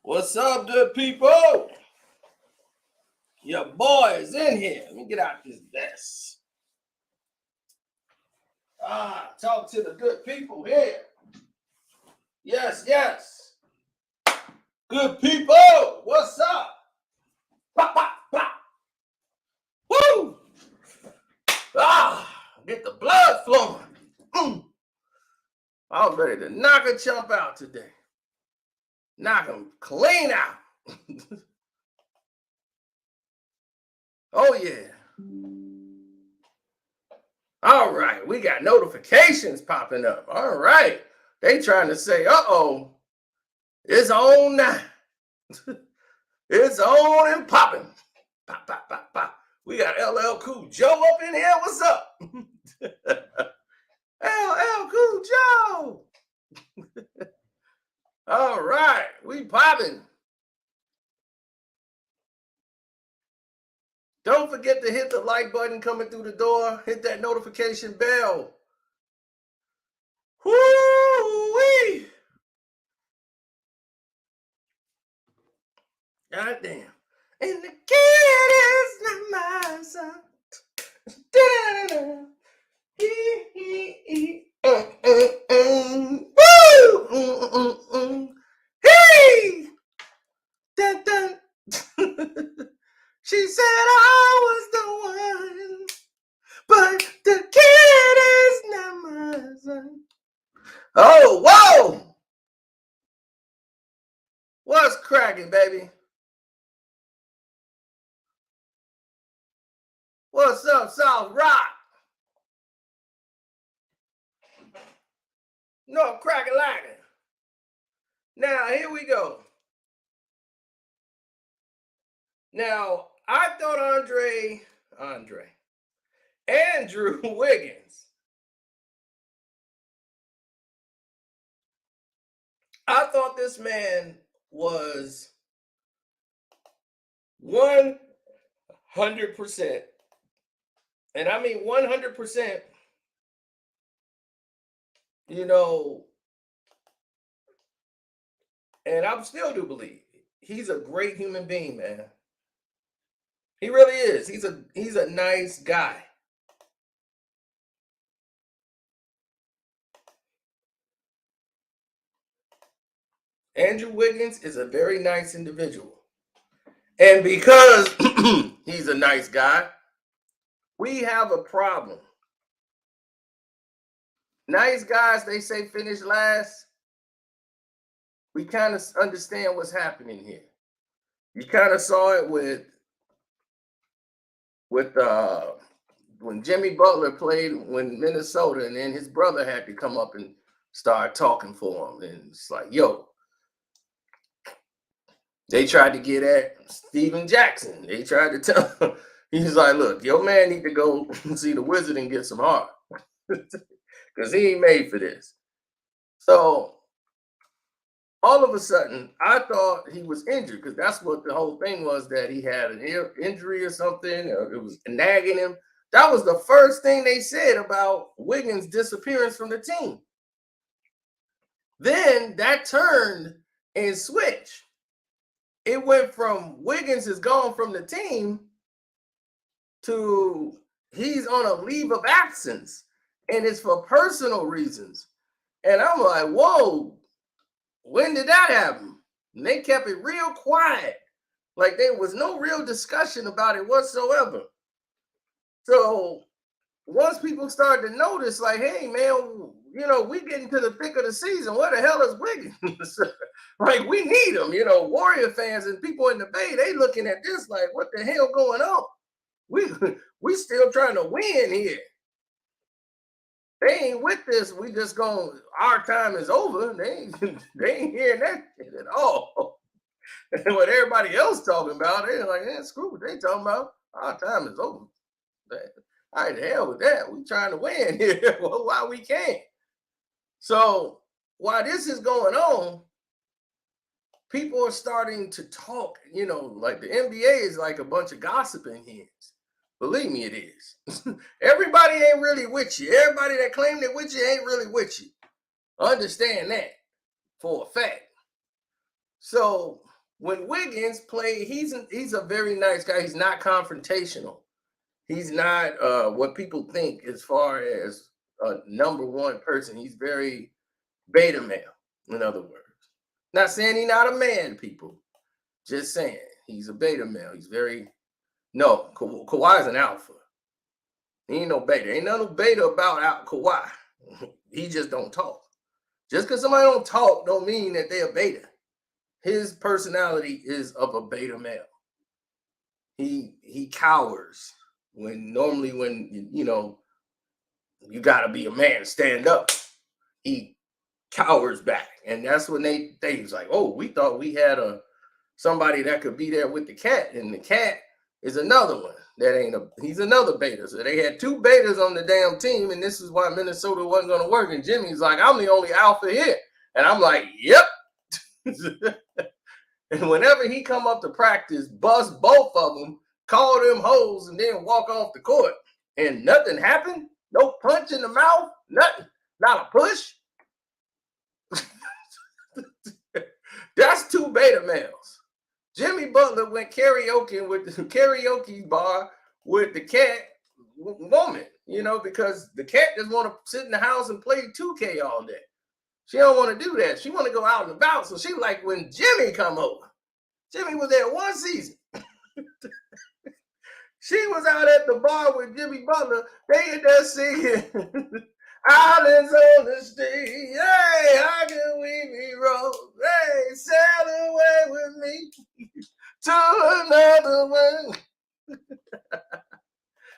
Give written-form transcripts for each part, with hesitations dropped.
What's up, good people? Your boy is in here. Let me get out this desk. Talk to the good people here. Yes. Good people, what's up? Pop, pop, pop. Woo! Get the blood flowing. I was ready to knock a chump out today. Knock him clean out. Oh, yeah. All right, we got notifications popping up. All right. They trying to say, uh-oh, it's on now. It's on and popping. Pop, pop, pop, pop. We got LL Cool Joe up in here. What's up? LL Cool Joe. All right, we popping. Don't forget to hit the like button coming through the door. Hit that notification bell. Woo-wee. God damn. And the kid is not my son. Da-da-da-da. Woo! Hey! Dun, dun. She said I was the one, but the kid is not my son. Oh, whoa! What's cracking, baby? What's up, South Rock? No, cracking lacking. Now, here we go. Now, I thought Andrew Wiggins. I thought this man was 100%, and I mean 100%, and I still do believe he's a great human being, man. He really is. He's a nice guy. Andrew Wiggins is a very nice individual. And because he's a nice guy, we have a problem. Nice guys, they say, finish last. We kind of understand what's happening here. You kind of saw it with when Jimmy Butler played when Minnesota, and then his brother had to come up and start talking for him. And it's like, yo, they tried to get at Steven Jackson. They tried to tell him, he's like, look, your man need to go see the Wizard and get some heart. Because he ain't made for this. So all of a sudden, I thought he was injured, because that's what the whole thing was, that he had an injury or something, or it was nagging him. That was the first thing they said about Wiggins' disappearance from the team. Then that turned and switched. It went from Wiggins is gone from the team to he's on a leave of absence, and it's for personal reasons. And I'm like, whoa, when did that happen? And they kept it real quiet. Like there was no real discussion about it whatsoever. So once people started to notice, like, hey, man, we getting to the thick of the season. Where the hell is Wiggins? Like, we need him. Warrior fans and people in the Bay, they looking at this like, what the hell going on? We still trying to win here. They ain't with this. We just our time is over. They ain't hearing that shit at all. And what everybody else talking about, they're like, screw what they talking about. Our time is over. All right, the hell with that. We trying to win here. Well, why we can't? So while this is going on, people are starting to talk, like the NBA is like a bunch of gossiping heads. Believe me, it is. Everybody ain't really with you. Everybody that claimed they're with you ain't really with you. Understand that for a fact. So when Wiggins played, he's a very nice guy. He's not confrontational. He's not what people think as far as a number one person. He's very beta male, in other words. Not saying he's not a man, people. Just saying he's a beta male. He's very no. Kawhi's an alpha. He ain't no beta. Ain't no beta about Kawhi. He just don't talk. Just because somebody don't talk don't mean that they're a beta. His personality is of a beta male. He cowers when you gotta be a man, stand up. He cowers back, and that's when they was like, oh, we thought we had somebody that could be there with the cat, and the cat is another one he's another beta. So they had two betas on the damn team, and this is why Minnesota wasn't going to work. And Jimmy's like, I'm the only alpha here, and I'm like, yep. And whenever he come up to practice, bust both of them, call them hoes, and then walk off the court, and nothing happened. No punch in the mouth, nothing, not a push. That's two beta males. Jimmy Butler went karaoke with the karaoke bar with the cat woman, because the cat just want to sit in the house and play 2K all day. She don't want to do that. She want to go out and about. So she like when Jimmy come over. Jimmy was there one season. She was out at the bar with Jimmy Butler. They in there singing Islands on the Street. Hey, how can we be wrong? Hey, sail away with me to another one.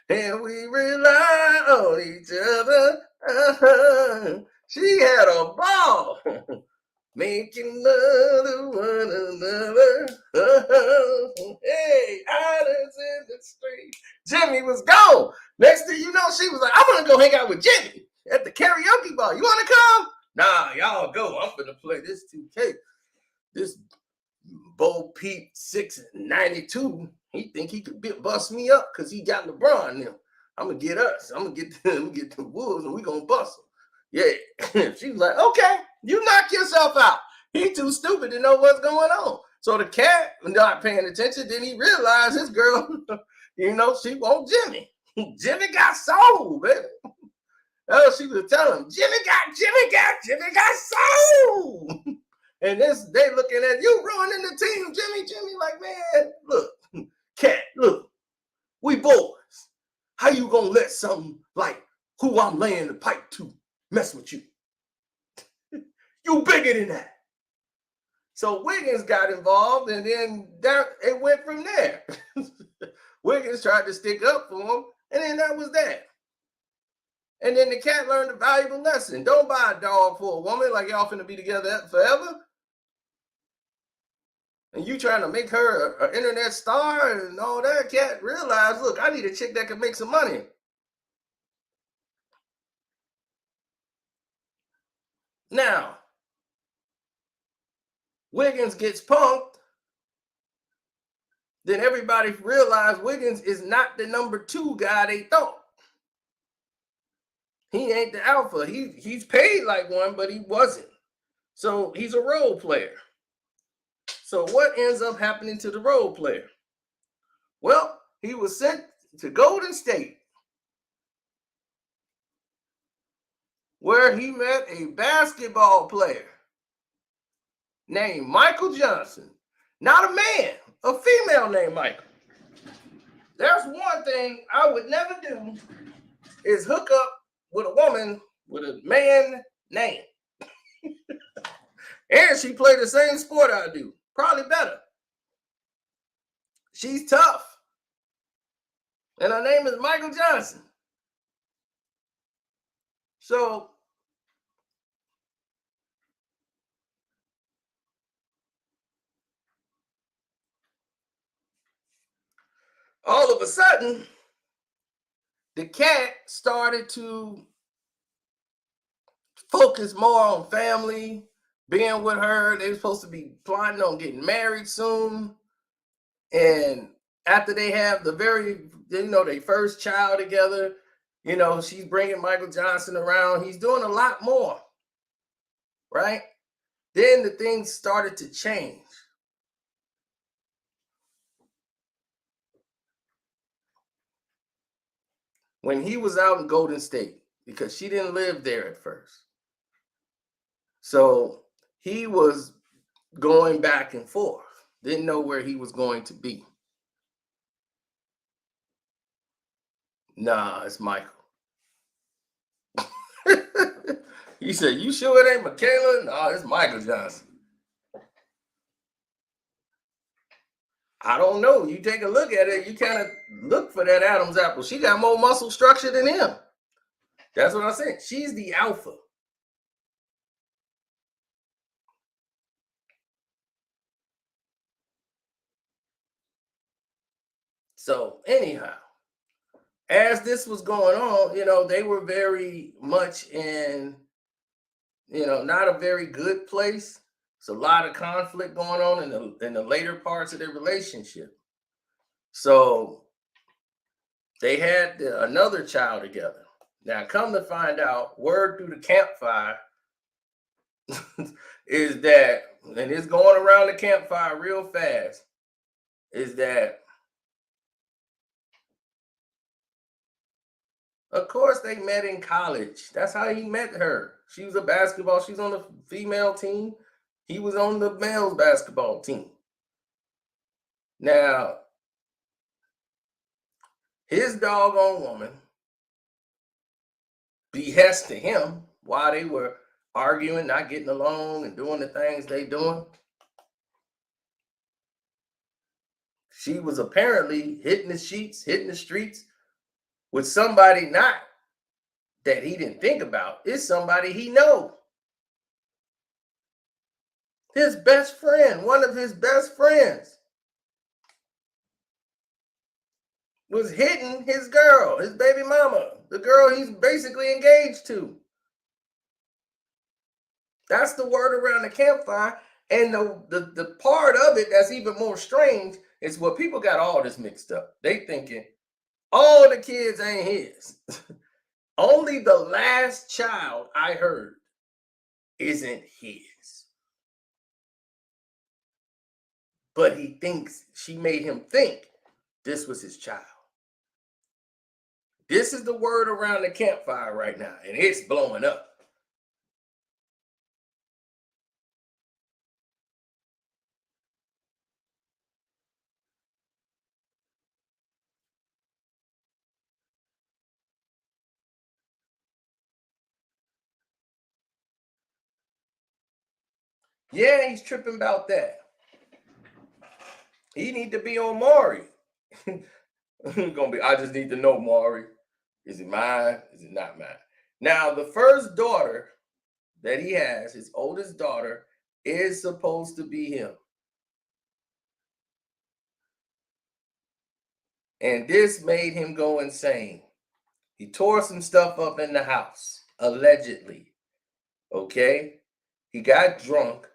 And we rely on each other. She had a ball. Making love to one another. Hey, islands in the street. Jimmy was gone. Next thing you know, she was like, I'm going to go hang out with Jimmy at the karaoke bar. You want to come? Nah, y'all go. I'm going to play this 2K. This Bo Peep 692, he think he could bust me up because he got LeBron now. I'm going to get us. I'm going to get the Wolves, and we're going to bust them. Yeah. She was like, okay, you knock yourself out. He too stupid to know what's going on. So the cat not paying attention. Then he realized his girl, she want Jimmy. Jimmy got soul, baby. Oh, she was telling him, Jimmy got soul. And they looking at you ruining the team, Jimmy. Like, man, look, cat, look, we boys. How you gonna let something like who I'm laying the pipe to mess with you? You bigger than that. So Wiggins got involved, and then it went from there. Wiggins tried to stick up for him, and then that was that. And then the cat learned a valuable lesson. Don't buy a dog for a woman like y'all finna be together forever. And you trying to make her an internet star and all that. Cat realized, look, I need a chick that can make some money. Now, Wiggins gets punked. Then everybody realized Wiggins is not the number 2 guy they thought. He ain't the alpha. He's paid like one, but he wasn't. So he's a role player. So what ends up happening to the role player? Well, he was sent to Golden State, where he met a basketball player named Michael Johnson. Not a man, a female named Michael. There's one thing I would never do is hook up with a woman with a man name. And she played the same sport I do. Probably better. She's tough. And her name is Michael Johnson. So all of a sudden, the cat started to focus more on family, being with her. They were supposed to be planning on getting married soon. And after they have their first child together, she's bringing Michael Johnson around. He's doing a lot more, right? Then the things started to change. when he was out in Golden State, because she didn't live there at first. So he was going back and forth, didn't know where he was going to be. Nah, it's Michael. He said, "You sure it ain't Michaela?" No, it's Michael Johnson. I don't know. You take a look at it, you kind of look for that Adam's apple. She got more muscle structure than him. That's what I said. She's the alpha. So, anyhow, as this was going on, they were very much in, not a very good place. It's a lot of conflict going on in the later parts of their relationship. So they had another child together. Now, come to find out, word through the campfire is that, and it's going around the campfire real fast, is that, of course, they met in college. That's how he met her. She was she's on the female team. He was on the male's basketball team. Now, his doggone woman behest to him while they were arguing, not getting along, and doing the things they doing. She was apparently hitting the sheets, hitting the streets with somebody not that he didn't think about. It's somebody he know. His best friend, one of his best friends, was hitting his girl, his baby mama, the girl he's basically engaged to. That's the word around the campfire. And the part of it that's even more strange is what people got all this mixed up. They thinking all the kids ain't his. Only the last child I heard isn't his. But he thinks, she made him think this was his child. This is the word around the campfire right now, and it's blowing up. Yeah, he's tripping about that. He need to be on Maury. Gonna be, I just need to know, Maury. Is it mine? Is it not mine? Now, the first daughter that he has, his oldest daughter, is supposed to be him. And this made him go insane. He tore some stuff up in the house, allegedly. Okay? He got drunk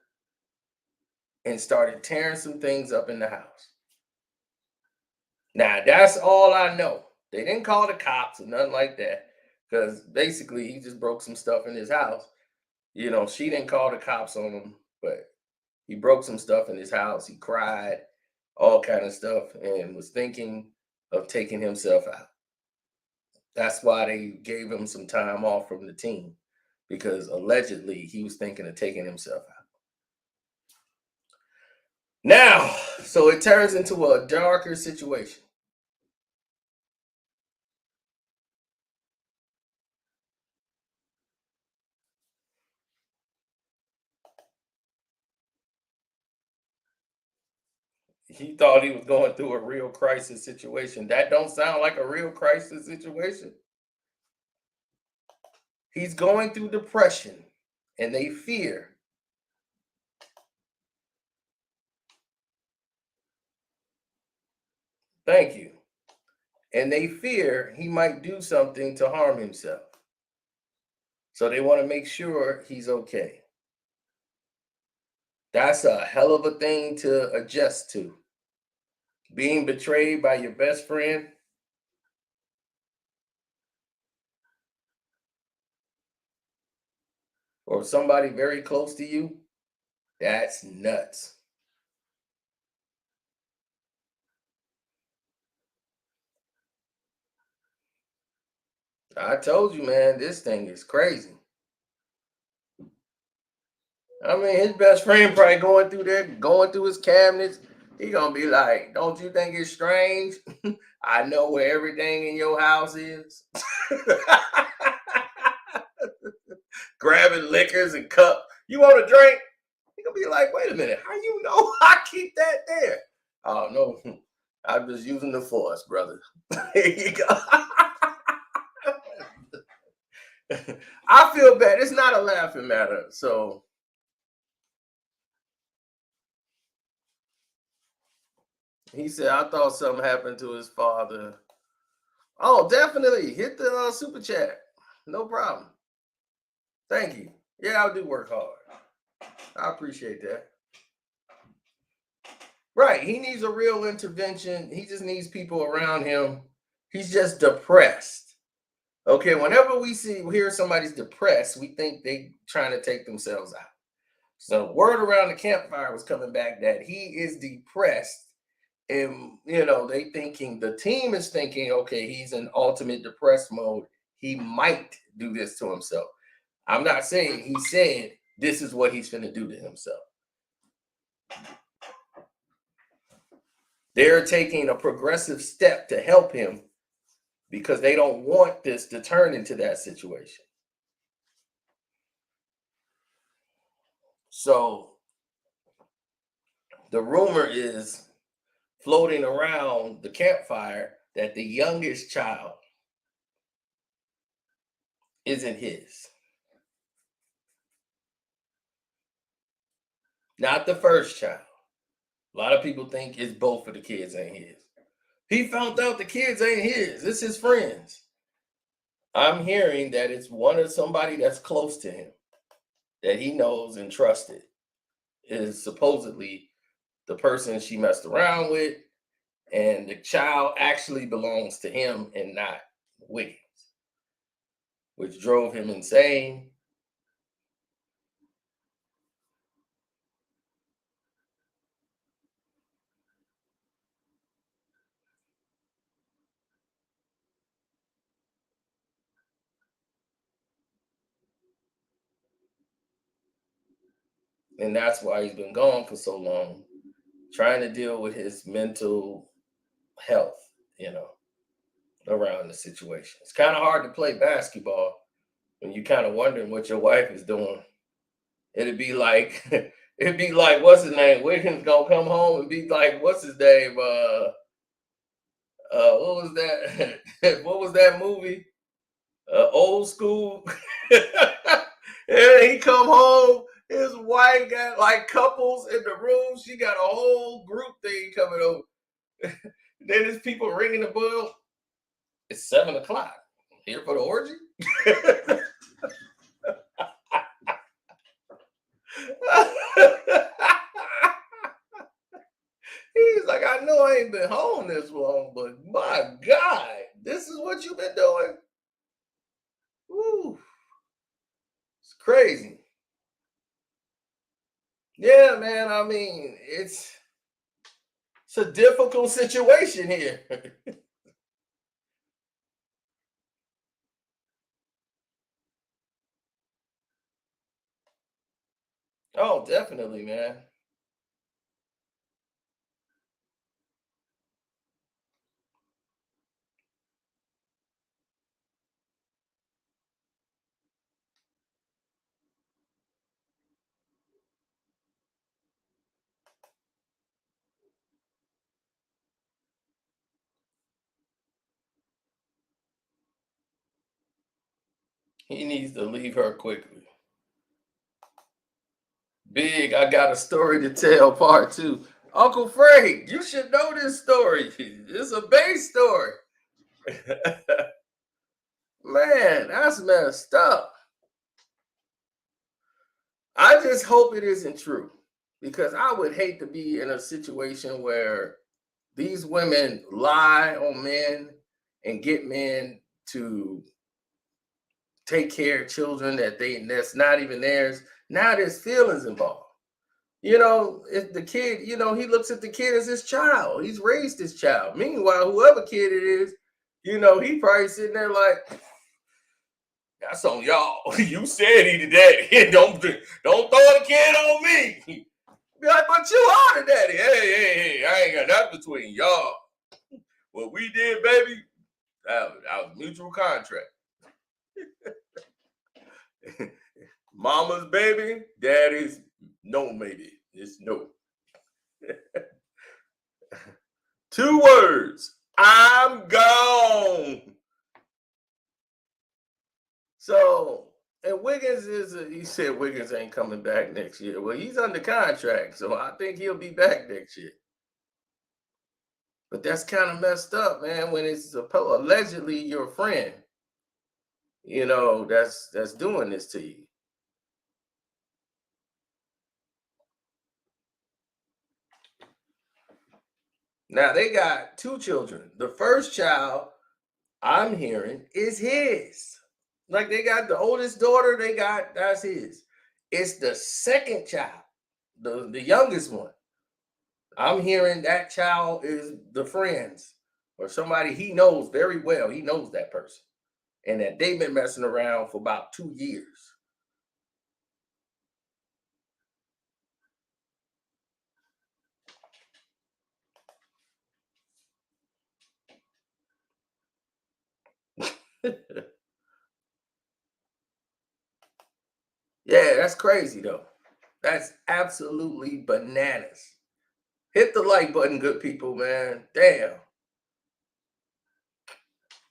and started tearing some things up in the house. Now, that's all I know. They didn't call the cops or nothing like that, because basically he just broke some stuff in his house. She didn't call the cops on him, but he broke some stuff in his house. He cried, all kind of stuff, and was thinking of taking himself out. That's why they gave him some time off from the team, because allegedly he was thinking of taking himself out. Now, so it turns into a darker situation. He thought he was going through a real crisis situation. That don't sound like a real crisis situation. He's going through depression, and they fear. Thank you. And they fear he might do something to harm himself. So they want to make sure he's okay. That's a hell of a thing to adjust to. Being betrayed by your best friend. Or somebody very close to you. That's nuts. I told you, man, this thing is crazy. I mean, his best friend probably going through there, going through his cabinets. He gonna be like, "Don't you think it's strange? I know where everything in your house is." Grabbing liquors and cup. You want a drink? He gonna be like, "Wait a minute, how you know I keep that there?" Oh no, I'm just using the force, brother. There you go. I feel bad. It's not a laughing matter. So he said, I thought something happened to his father. Oh, definitely. Hit the super chat. No problem. Thank you. Yeah, I do work hard. I appreciate that. Right. He needs a real intervention. He just needs people around him. He's just depressed. Okay. Whenever we hear somebody's depressed, we think they trying to take themselves out. So word around the campfire was coming back that he is depressed. And the team is thinking, okay, he's in ultimate depressed mode. He might do this to himself. I'm not saying he said this is what he's going to do to himself. They're taking a progressive step to help him because they don't want this to turn into that situation. So the rumor is floating around the campfire that the youngest child isn't his. Not the first child. A lot of people think it's both of the kids ain't his. He found out the kids ain't his. It's his friends. I'm hearing that it's one of somebody that's close to him that he knows and trusted is supposedly the person she messed around with, and the child actually belongs to him and not Wiggins, which drove him insane. And that's why he's been gone for so long, trying to deal with his mental health, around the situation. It's kind of hard to play basketball when you kind of wondering what your wife is doing. It'd be like what's his name? Wiggins gonna come home and be like, what's his name? What was that? What was that movie? Old School. And he come home. His wife got like couples in the room. She got a whole group thing coming over. Then there's people ringing the bell. It's 7:00. Here for the orgy. He's like, I know I ain't been home this long, but my God, this is what you've been doing. Woo. It's crazy. Yeah, man. I mean, it's a difficult situation here. Oh, definitely, man. He needs to leave her quickly. Big, I got a story to tell, part two. Uncle Frank, you should know this story. It's a base story. Man, that's messed up. I just hope it isn't true because I would hate to be in a situation where these women lie on men and get men to take care of children that's not even theirs. Now there's feelings involved. If the kid, he looks at the kid as his child. He's raised his child. Meanwhile, whoever kid it is, he probably sitting there like, That's on y'all. You said he the daddy. Don't throw the kid on me. Be like, but you are the daddy. Hey, I ain't got nothing between y'all. What we did, baby, that was mutual contract. Mama's baby, daddy's no maybe. It's no. 2 words. I'm gone. So, and Wiggins he said Wiggins ain't coming back next year. Well, he's under contract, so I think he'll be back next year. But that's kind of messed up, man, when it's allegedly your friend, that's doing this to you. Now they got 2 children. The first child I'm hearing is his. Like they got the oldest daughter, that's his. It's the second child, the youngest one. I'm hearing that child is the friends or somebody he knows very well. He knows that person. And that they've been messing around for about 2 years. Yeah, that's crazy though. That's absolutely bananas. Hit the like button, good people, man. Damn.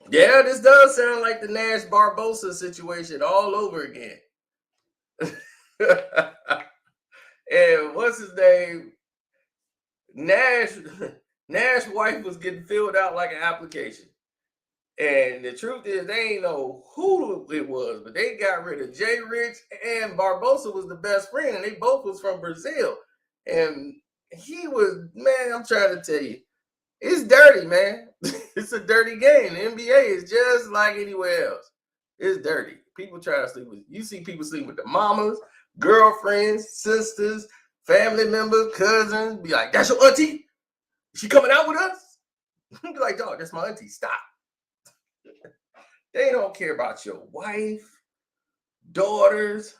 Yeah, this does sound like the Nash Barbosa situation all over again. And what's his name? Nash wife was getting filled out like an application. And the truth is, they ain't know who it was, but they got rid of Jay Rich, and Barbosa was the best friend, and they both was from Brazil. And he was, man, I'm trying to tell you, it's dirty, man. It's a dirty game. The NBA is just like anywhere else. It's dirty. People try to sleep with you. See people sleep with the mamas, girlfriends, sisters, family members, cousins. Be like, that's your auntie? She coming out with us? Be like, dog, that's my auntie. Stop. They don't care about your wife, daughters,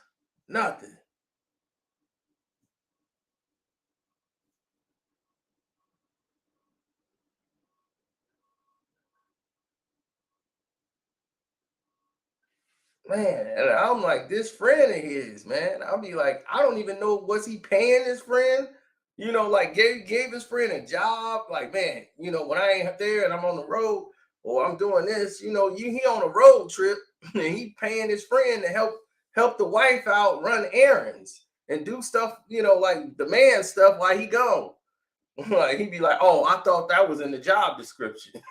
nothing. Man, and I'm like, this friend of his, man. I'll be like, I don't even know, was he paying his friend? Like gave his friend a job. Like, man, when I ain't there and I'm on the road or I'm doing this, he on a road trip and he paying his friend to help the wife out, run errands and do stuff, like the man stuff while he gone. Like he'd be like, oh, I thought that was in the job description.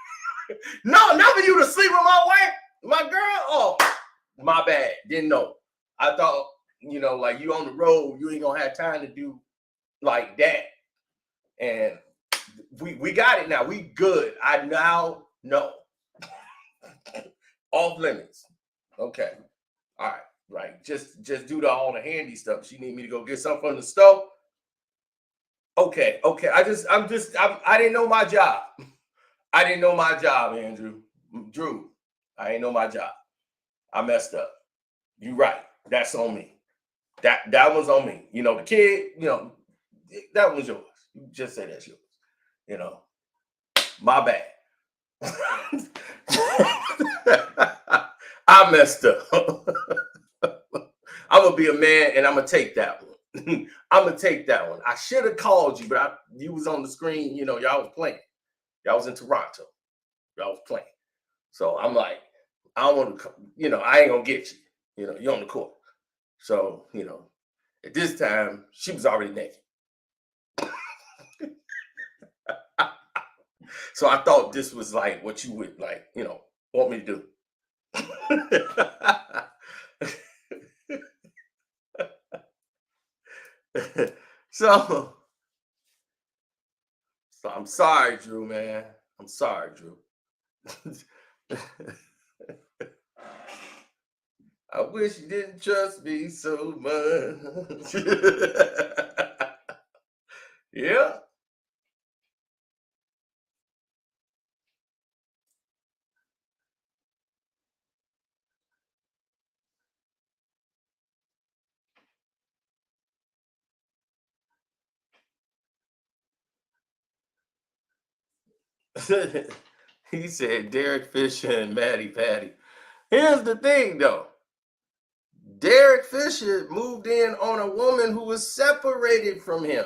No, not for you to sleep with my wife, my girl. Oh, my bad. Didn't know. I thought, like you on the road, you ain't gonna have time to do like that. And we got it now. We good. I now know. Off limits. Okay. All right. Right. Just do all the handy stuff. She need me to go get something from the store. Okay. I didn't know my job. I didn't know my job, Andrew. Drew. I didn't know my job. I messed up. You right. That's on me. That was on me. The kid, that was yours. You just say that's yours. My bad. I messed up. I'm gonna be a man and I'm gonna take that one. I'm gonna take that one. I should have called you, but you was on the screen. Y'all was playing. Y'all was in Toronto. Y'all was playing. So I'm like, I don't want to. I ain't gonna get you. You're on the court. So at this time she was already naked. So I thought this was like what you would want me to do. so I'm sorry, Drew, man. I'm sorry, Drew. I wish you didn't trust me so much. Yeah. He said Derek Fisher and Maddie Patty. Here's the thing though. Derek Fisher moved in on a woman who was separated from him.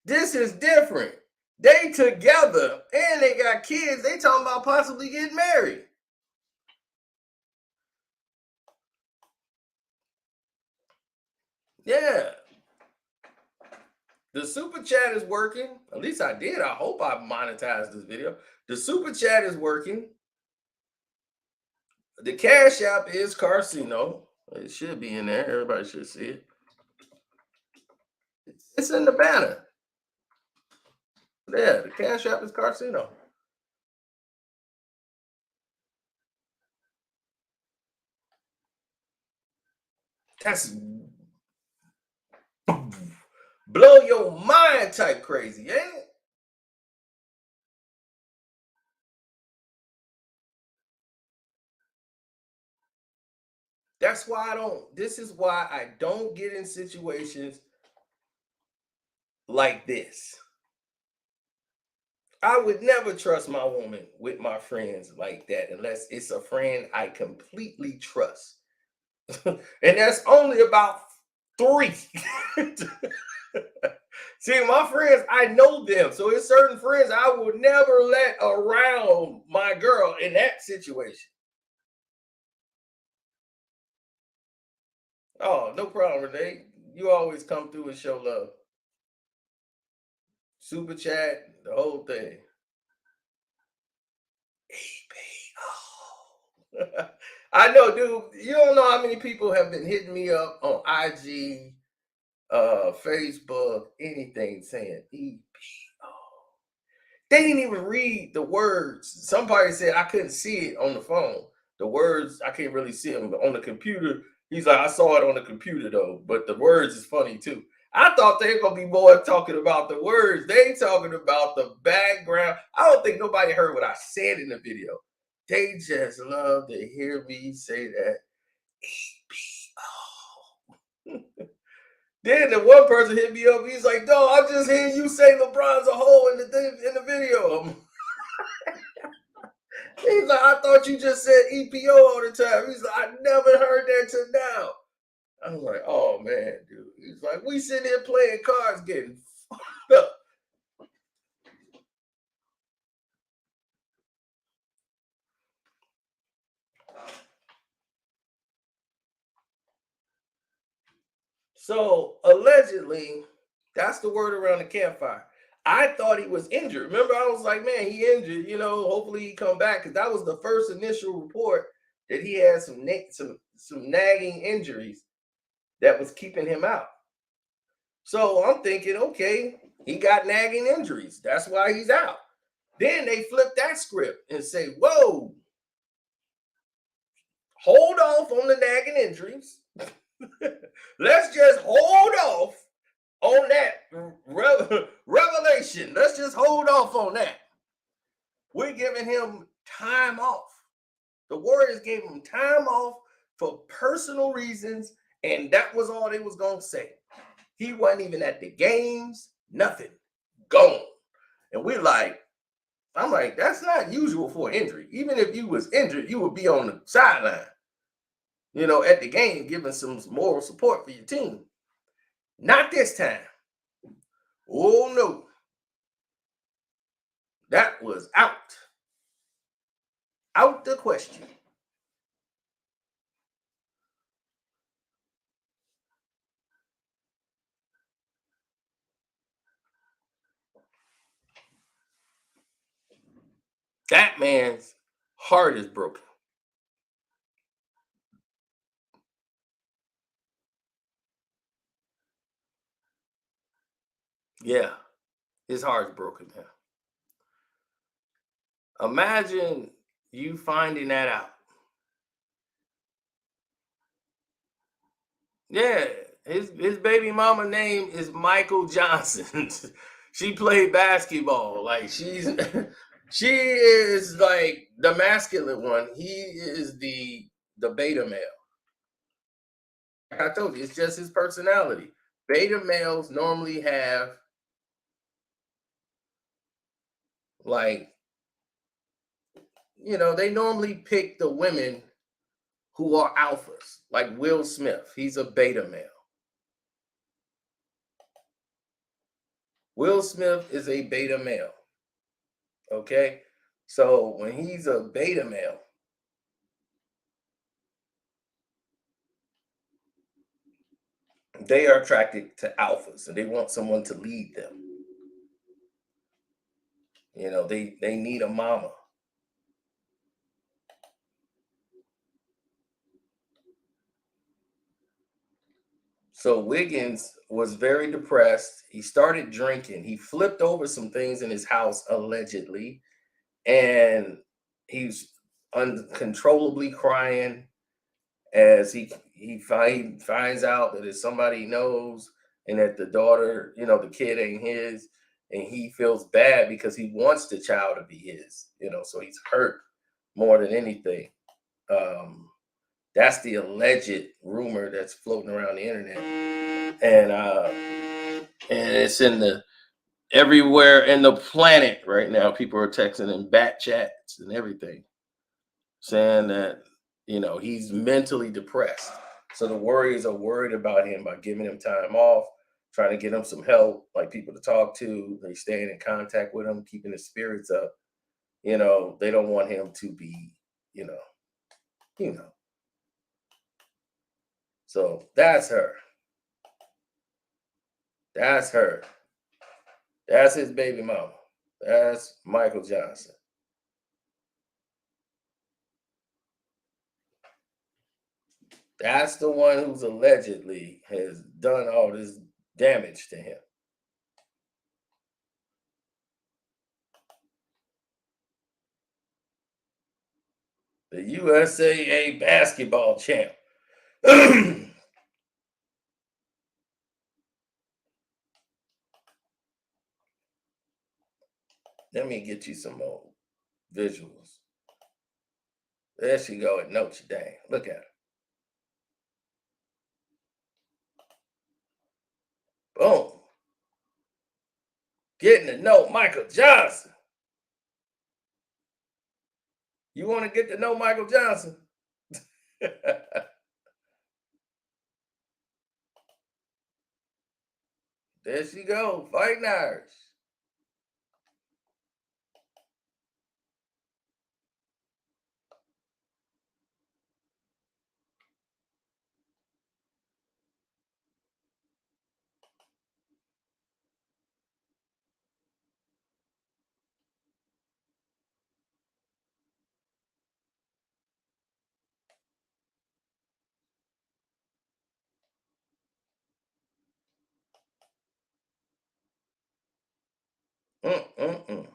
This is different. They together and they got kids. They talking about possibly getting married. Yeah. The super chat is working. At least I did. I hope I monetized this video. The super chat is working. The Cash App is Carcino. It should be in there. Everybody should see it. It's in the banner. Yeah, the Cash App is Carcino. That's blow your mind type crazy, ain't it? That's why I don't. This is why I don't get in situations like this. I would never trust my woman with my friends like that unless it's a friend I completely trust. And that's only about 3. See, my friends, I know them. So it's certain friends I will never let around my girl in that situation. Oh, no problem, Renee. You always come through and show love. Super chat, the whole thing. Oh. I know, dude. You don't know how many people have been hitting me up on IG, Facebook, anything saying EPO. They didn't even read the words. Somebody said I couldn't see it on the phone. The words, I can't really see them on the computer. He's like, I saw it on the computer though, but the words is funny too. I thought they were gonna be more talking about the words. They talking about the background. I don't think nobody heard what I said in the video. They just love to hear me say that. EPO. Then the one person hit me up. He's like, "No, I just hear you say LeBron's a hole in the video." He's like, "I thought you just said EPO all the time." He's like, "I never heard that till now." I'm like, "Oh man, dude." He's like, "We sitting there playing cards, getting fucked up." So allegedly, that's the word around the campfire. I thought he was injured. Remember, I was like, man, he injured. Hopefully he come back because that was the first initial report that he had some nagging injuries that was keeping him out. So I'm thinking, okay, he got nagging injuries. That's why he's out. Then they flip that script and say, whoa, hold off on the nagging injuries. Let's just hold off on that revelation. Let's just hold off on that. We're giving him time off. The Warriors gave him time off for personal reasons, and that was all they was going to say. He wasn't even at the games, nothing. Gone. And I'm like, that's not usual for an injury. Even if you was injured, you would be on the sideline, at the game, giving some moral support for your team. Not this time. Oh no. That was out. Out the question. That man's heart is broken. Yeah, his heart's broken, man. Imagine you finding that out. Yeah, his baby mama name is Michael Johnson. She played basketball. Like she is like the masculine one. He is the beta male. Like I told you, it's just his personality. Beta males normally have like they normally pick the women who are alphas, like Will Smith. He's a beta male. Will Smith is a beta male. Okay. So when he's a beta male, they are attracted to alphas and they want someone to lead them. They need a mama. So Wiggins was very depressed. He started drinking. He flipped over some things in his house, allegedly, and he's uncontrollably crying as he finds out that it's somebody he knows and that the daughter, the kid ain't his, and he feels bad because he wants the child to be his, so he's hurt more than anything. Um, that's the alleged rumor that's floating around the internet, and it's in the everywhere in the planet right now. People are texting in bat chats and everything, saying that he's mentally depressed. So the Warriors are worried about him by giving him time off, trying to get him some help, like people to talk to. They staying in contact with him, keeping his spirits up. They don't want him to be, you know, you know. So that's her. That's her. That's his baby mama. That's Michael Johnson. That's the one who's allegedly has done all this damage to him. The USAA basketball champ. Let me get you some more visuals. There she go at Notre Dame. Look at her. Boom. Getting to know Michael Johnson. You want to get to know Michael Johnson? There she go, fighting Irish. Mm-mm-mm.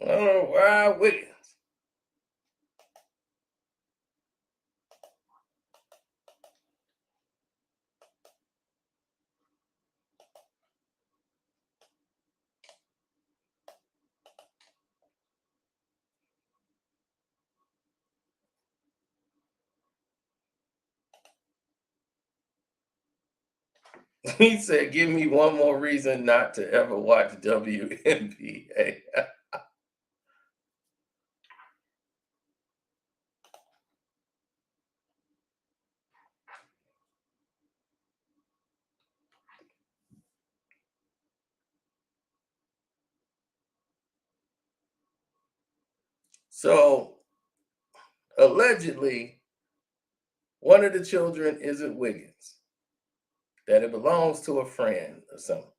Oh, wow, Wiggins. He said, "Give me one more reason not to ever watch WNBA." So allegedly, one of the children isn't Wiggins, that it belongs to a friend or something.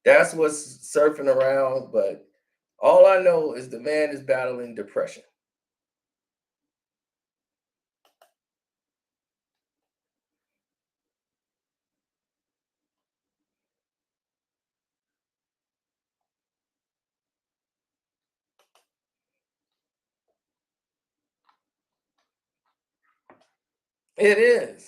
That's what's surfing around. But all I know is the man is battling depression. It is.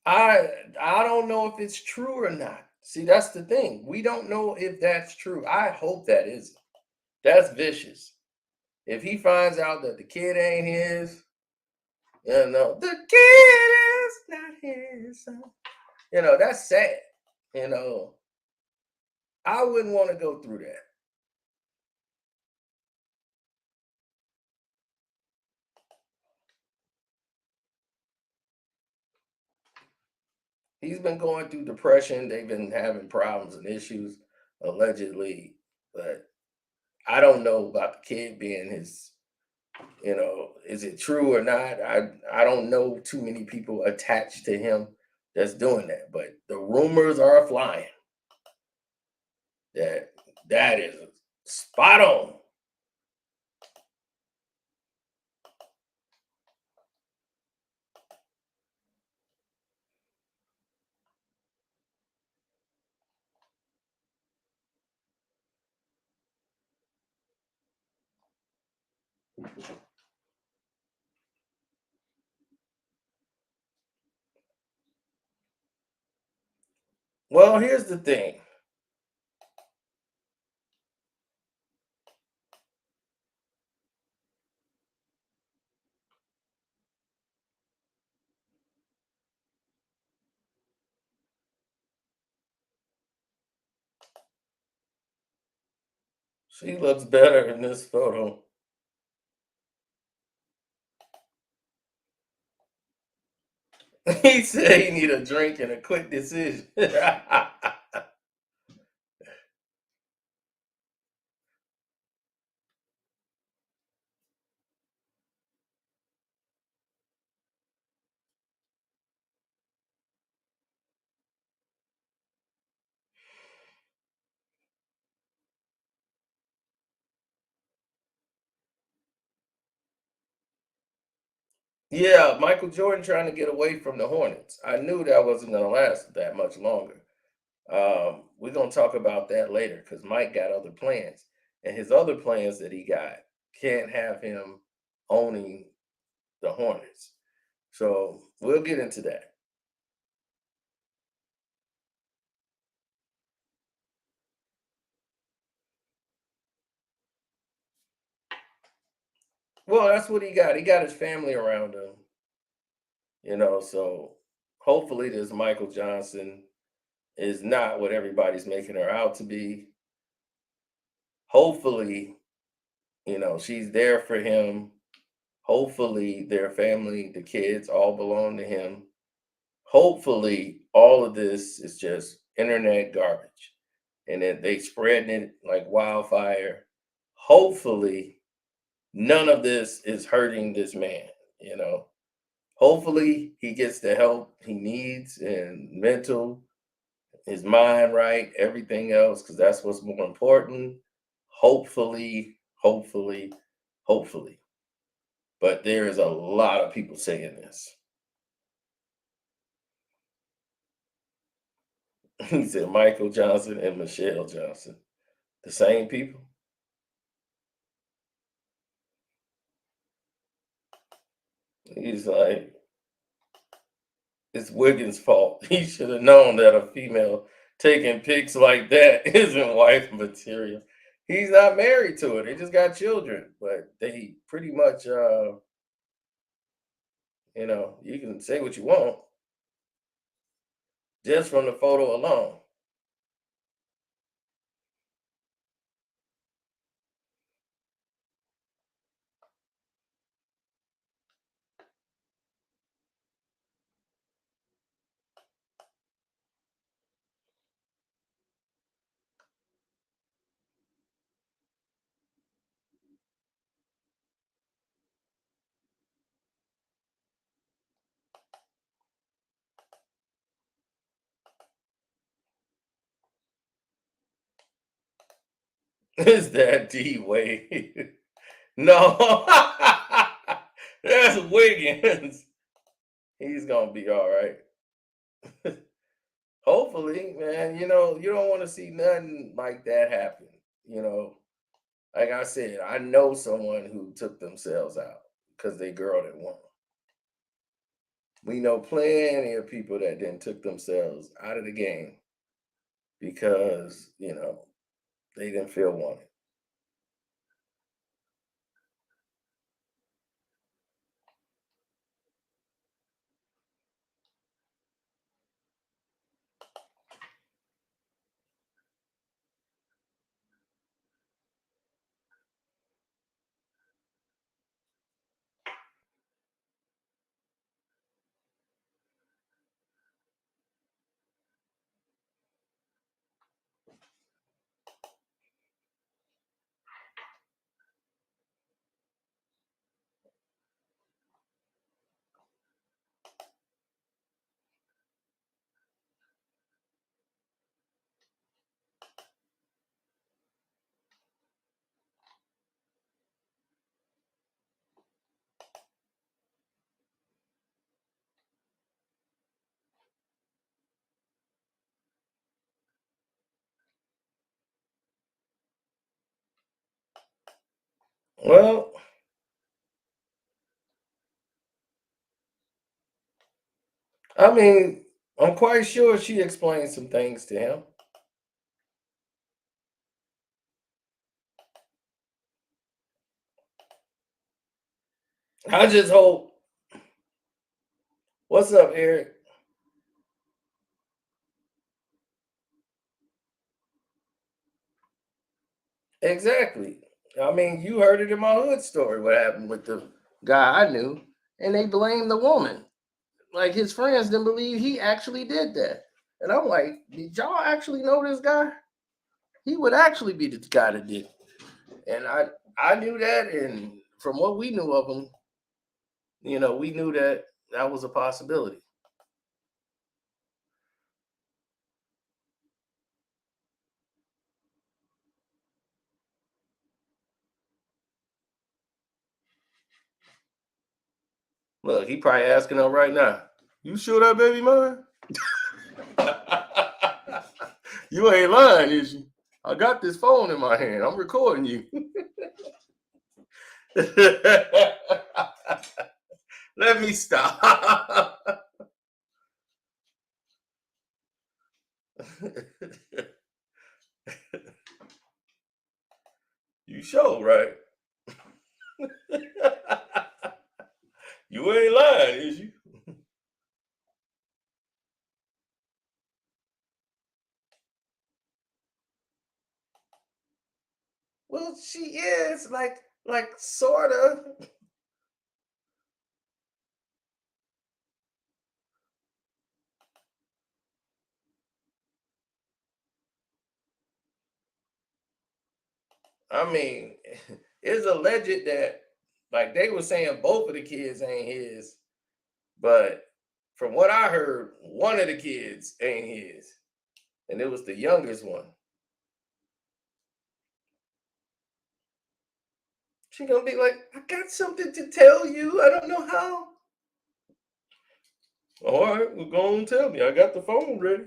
I don't know if it's true or not. See, that's the thing. We don't know if that's true. I hope that isn't. That's vicious. If he finds out that the kid ain't his, the kid is not his son. That's sad. You know, I wouldn't want to go through that. He's been going through depression. They've been having problems and issues, allegedly. But I don't know about the kid being his. Is it true or not? I don't know too many people attached to him that's doing that. But the rumors are flying that that is spot on. Well, here's the thing. She looks better in this photo. He said he need a drink and a quick decision. Yeah, Michael Jordan trying to get away from the Hornets. I knew that wasn't going to last that much longer. We're going to talk about that later because Mike got other plans. And his other plans that he got can't have him owning the Hornets. So we'll get into that. Well, that's what he got. He got his family around him, so hopefully this Michael Johnson is not what everybody's making her out to be. Hopefully, she's there for him. Hopefully, their family, the kids, all belong to him. Hopefully, all of this is just internet garbage and that they spreading it like wildfire. Hopefully, none of this is hurting this man. Hopefully, he gets the help he needs and mental, his mind right, everything else, because that's what's more important. Hopefully, hopefully, hopefully. But there is a lot of people saying this. He said Michael Johnson and Michelle Johnson, the same people. He's like, it's Wiggins' fault. He should have known that a female taking pics like that isn't wife material. He's not married to her. They just got children, but they pretty much, you can say what you want just from the photo alone. Is that D Wade? No, that's Wiggins. He's gonna be all right. Hopefully, man. You don't want to see nothing like that happen. You know, like I said, I know someone who took themselves out because they girl didn't want them. We know plenty of people that then took themselves out of the game because, they didn't feel wanted. Well, I mean, I'm quite sure she explained some things to him. I just hope. What's up, Eric? Exactly. I mean, you heard it in my hood story. What happened with the guy I knew, and they blamed the woman. Like his friends didn't believe he actually did that, and I'm like, did y'all actually know this guy? He would actually be the guy that did it. And I knew that, and from what we knew of him, we knew that that was a possibility. Look, he probably asking her right now. You sure that baby mine? You ain't lying, is you? I got this phone in my hand. I'm recording you. Let me stop. You sure, right? You ain't lying, is you? Well, she is like sorta. I mean, it's alleged that like they were saying both of the kids ain't his, but from what I heard, one of the kids ain't his, and it was the youngest one. She gonna be like, I got something to tell you. I don't know how. All right, well, go on, tell me. I got the phone ready.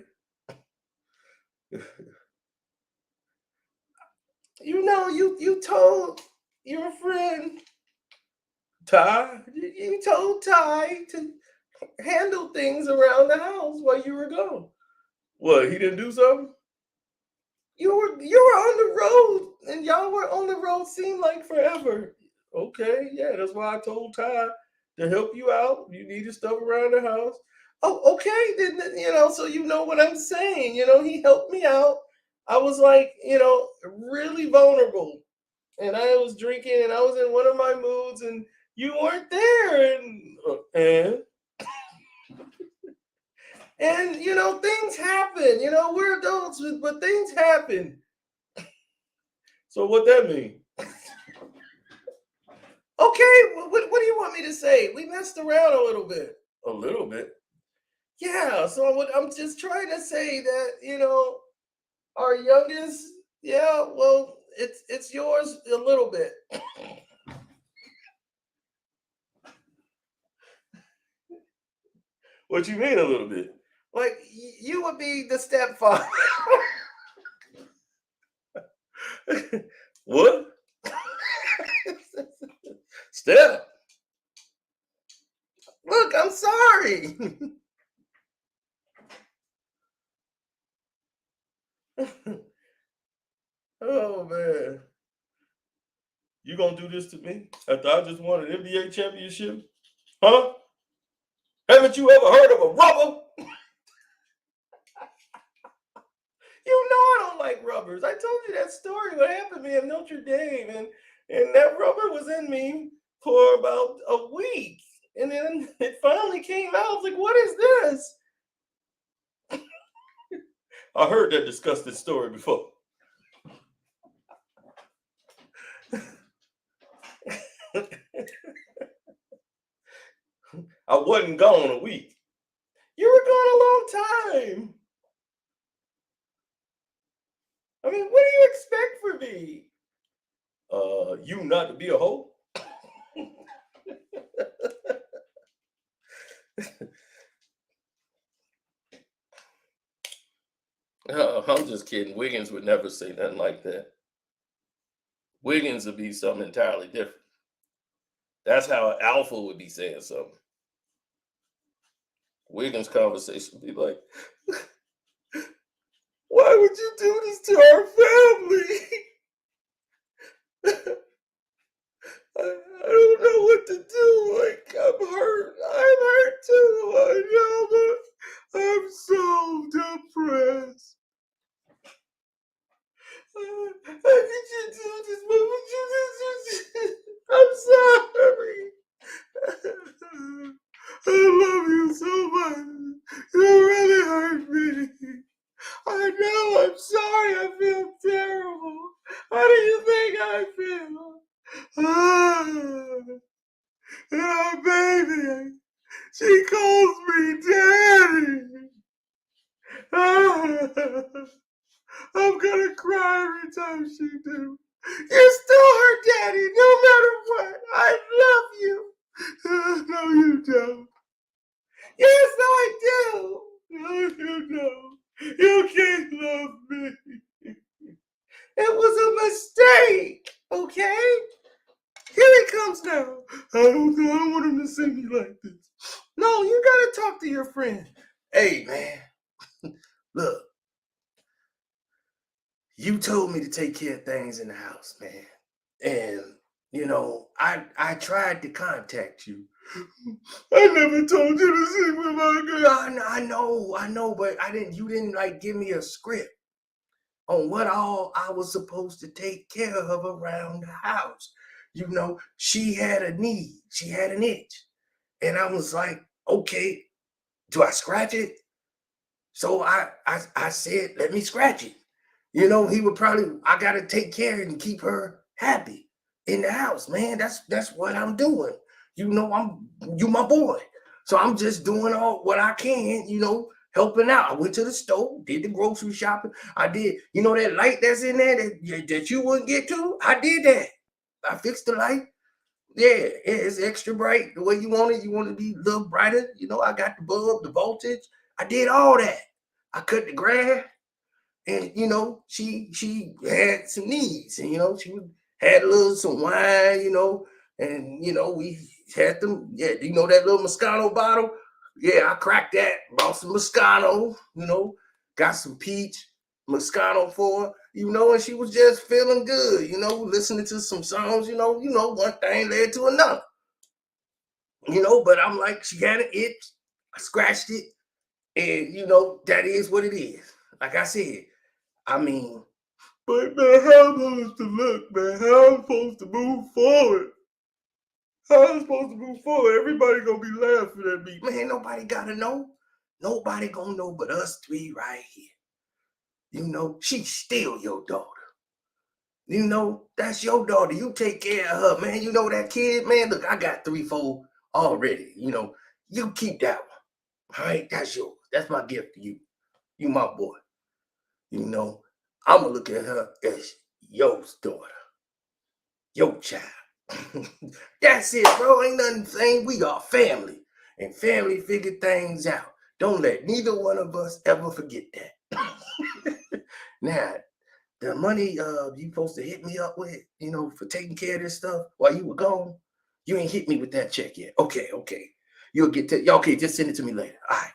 You told your friend Ty. You told Ty to handle things around the house while you were gone. What? He didn't do something? You were on the road, and y'all were on the road. Seemed like forever. Okay, yeah, that's why I told Ty to help you out. You needed stuff around the house. Oh, okay, then so you know what I'm saying. He helped me out. I was like, really vulnerable, and I was drinking, and I was in one of my moods, and you weren't there, and things happen. We're adults, but things happen. So what that mean? Okay, what do you want me to say? We messed around a little bit. A little bit. Yeah. So I'm just trying to say that our youngest. Yeah. Well, it's yours a little bit. What you mean a little bit? Like you would be the stepfather. What? Step? Look, I'm sorry. Oh man. You gonna do this to me after I just won an NBA championship? Huh? Haven't you ever heard of a rubber? You know I don't like rubbers. I told you that story. What happened to me in Notre Dame, and that rubber was in me for about a week, and then it finally came out. I was like, "What is this?" I heard that disgusting story before. I wasn't gone a week. You were gone a long time. I mean, what do you expect from me? You not to be a hoe? I'm just kidding. Wiggins would never say nothing like that. Wiggins would be something entirely different. That's how an alpha would be saying something. Wiggins' conversation would be like, "Why would you do this to our family? I don't know what to do. Like, I'm hurt. I'm hurt too. I know, but I'm so depressed. How did you do this? What would you do? I'm sorry. I love you so much. You really hurt me. I know. I'm sorry. I feel terrible. How do you think I feel? And our baby, she calls me daddy. I'm gonna cry every time she do. You're still her daddy, no matter what. I love you. No, you don't. Yes, I do. No, you don't. You can't love me. It was a mistake, okay? Here he comes now. I don't know. I don't want him to see me like this. No, you gotta talk to your friend. Hey, man. Look, you told me to take care of things in the house, man. And I tried to contact you. I never told you to sleep with my girl. I know, but you didn't like give me a script on what all I was supposed to take care of around the house. She had a need, she had an itch. And I was like, okay, do I scratch it? So I said, let me scratch it. He would probably, I gotta take care of it and keep her happy in the house, man. That's what I'm doing. You my boy. So I'm just doing all what I can, helping out. I went to the store, did the grocery shopping. I did, that light that's in there that you wouldn't get to. I did that. I fixed the light. Yeah, it's extra bright the way you want it. You want it to be a little brighter. I got the bulb, the voltage. I did all that. I cut the grass, and she had some needs, and she had a little some wine, and we had them. Yeah, that little Moscato bottle. Yeah, I cracked that. Bought some Moscato. Got some peach Moscato for her. And she was just feeling good. Listening to some songs. One thing led to another. But I'm like, she got an itch. I scratched it, and that is what it is. Like I said, I mean, but man, how am I supposed to look, man? How am I supposed to move forward? How am I supposed to move forward? Everybody gonna be laughing at me. Man, nobody gotta know. Nobody gonna know but us three right here. She's still your daughter. That's your daughter. You take care of her, man. That kid, man. Look, I got 3, 4 already. You keep that one. All right, that's yours. That's my gift to you. You my boy. I'm gonna look at her as your daughter, your child. That's it, bro. Ain't nothing saying. We are family, and family figure things out. Don't let neither one of us ever forget that. Now, the money you supposed to hit me up with, for taking care of this stuff while you were gone, you ain't hit me with that check yet. Okay, okay. You'll get to, okay, just send it to me later. All right.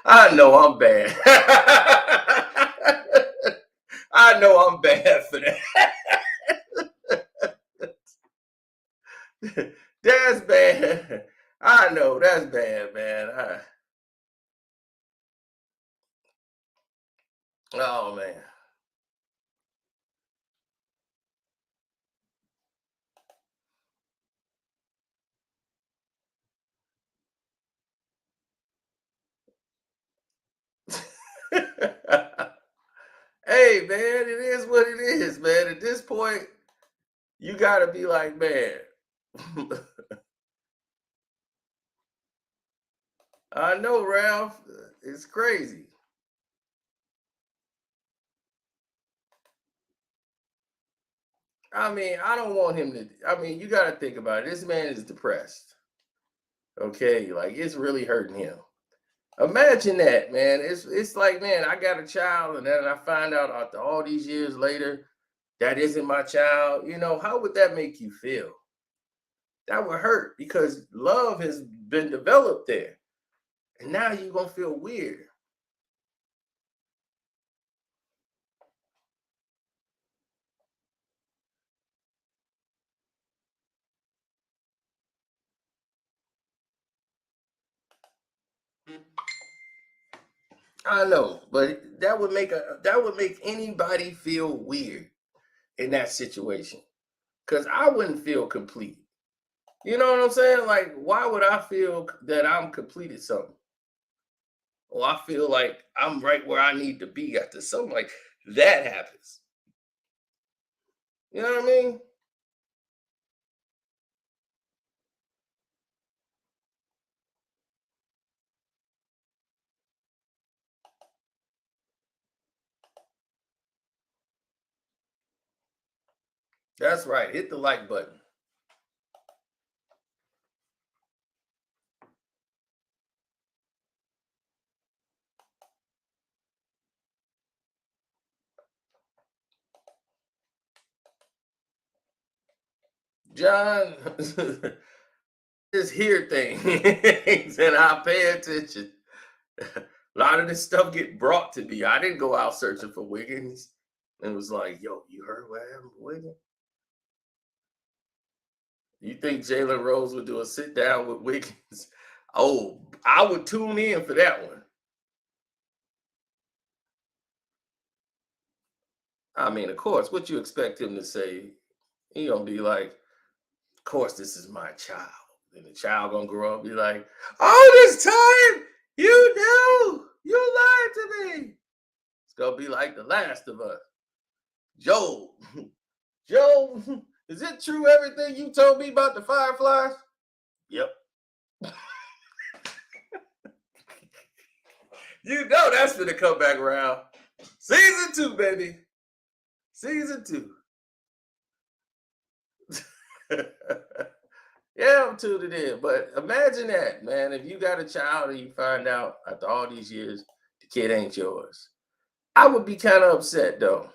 I know I'm bad. I know I'm bad for that. That's bad. I know that's bad, man. Oh man. Hey man, it is what it is, man. At this point, you gotta be like, man. I know, Ralph. It's crazy. I mean, I don't want him to. I mean, you got to think about it. This man is depressed. Okay, like it's really hurting him. Imagine that, man. It's like, man, I got a child, and then I find out after all these years later that isn't my child. You know, how would that make you feel? That would hurt because love has been developed there, and now you're gonna feel weird. I know, but that would make anybody feel weird in that situation because I wouldn't feel complete. You know what I'm saying? Like, why would I feel that I'm completed something? Or I feel like I'm right where I need to be after something like that happens. You know what I mean? That's right. Hit the like button. John, just hear things and I pay attention. A lot of this stuff get brought to me. I didn't go out searching for Wiggins. And was like, yo, you heard what happened with Wiggins? You think Jalen Rose would do a sit down with Wiggins? Oh, I would tune in for that one. I mean, of course, what you expect him to say? He gonna be like, "Of course, this is my child," and the child gonna grow up and be like, "All this time, you knew, you lied to me." It's gonna be like The Last of Us. Joe, Joe, is it true everything you told me about the Fireflies? Yep. You know that's gonna come back around. Season 2, baby. Season 2. Yeah, I'm tuned in. But imagine that, man. If you got a child and you find out after all these years the kid ain't yours, I would be kind of upset though.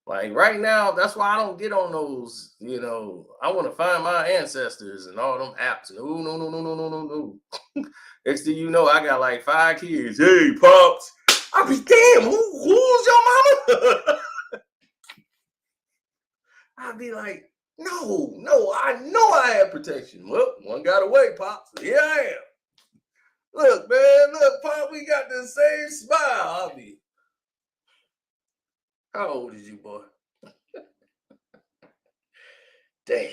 Like right now, that's why I don't get on those. You know, I want to find my ancestors and all them apps. No, no, no, no, no, no, no, no. Next thing you know, I got like 5 kids. Hey, pops. I'll be damn. Who's your mama? I'll be like, no, no. I know I have protection. Well, one got away, pops. Here I am. Look, man, look, Pop, we got the same smile. I'll be, how old is you, boy? Damn.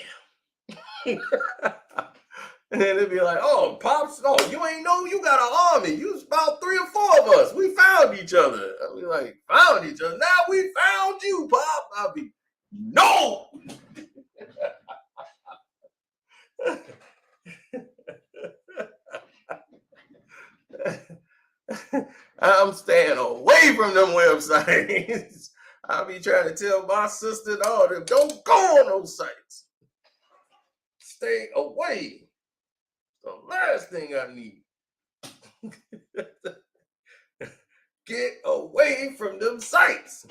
And then they'd be like, oh, Pops, oh, you ain't know you got an army. You was about 3 or 4 of us. We found each other. I'll be like, found each other. Now we found you, Pop. I'll be, no. I'm staying away from them websites. I'll be trying to tell my sister and all them, don't go on those sites. Stay away. The last thing I need. Get away from them sites.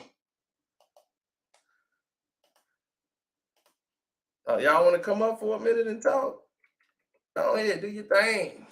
Oh, y'all want to come up for a minute and talk? Go ahead, do your thing.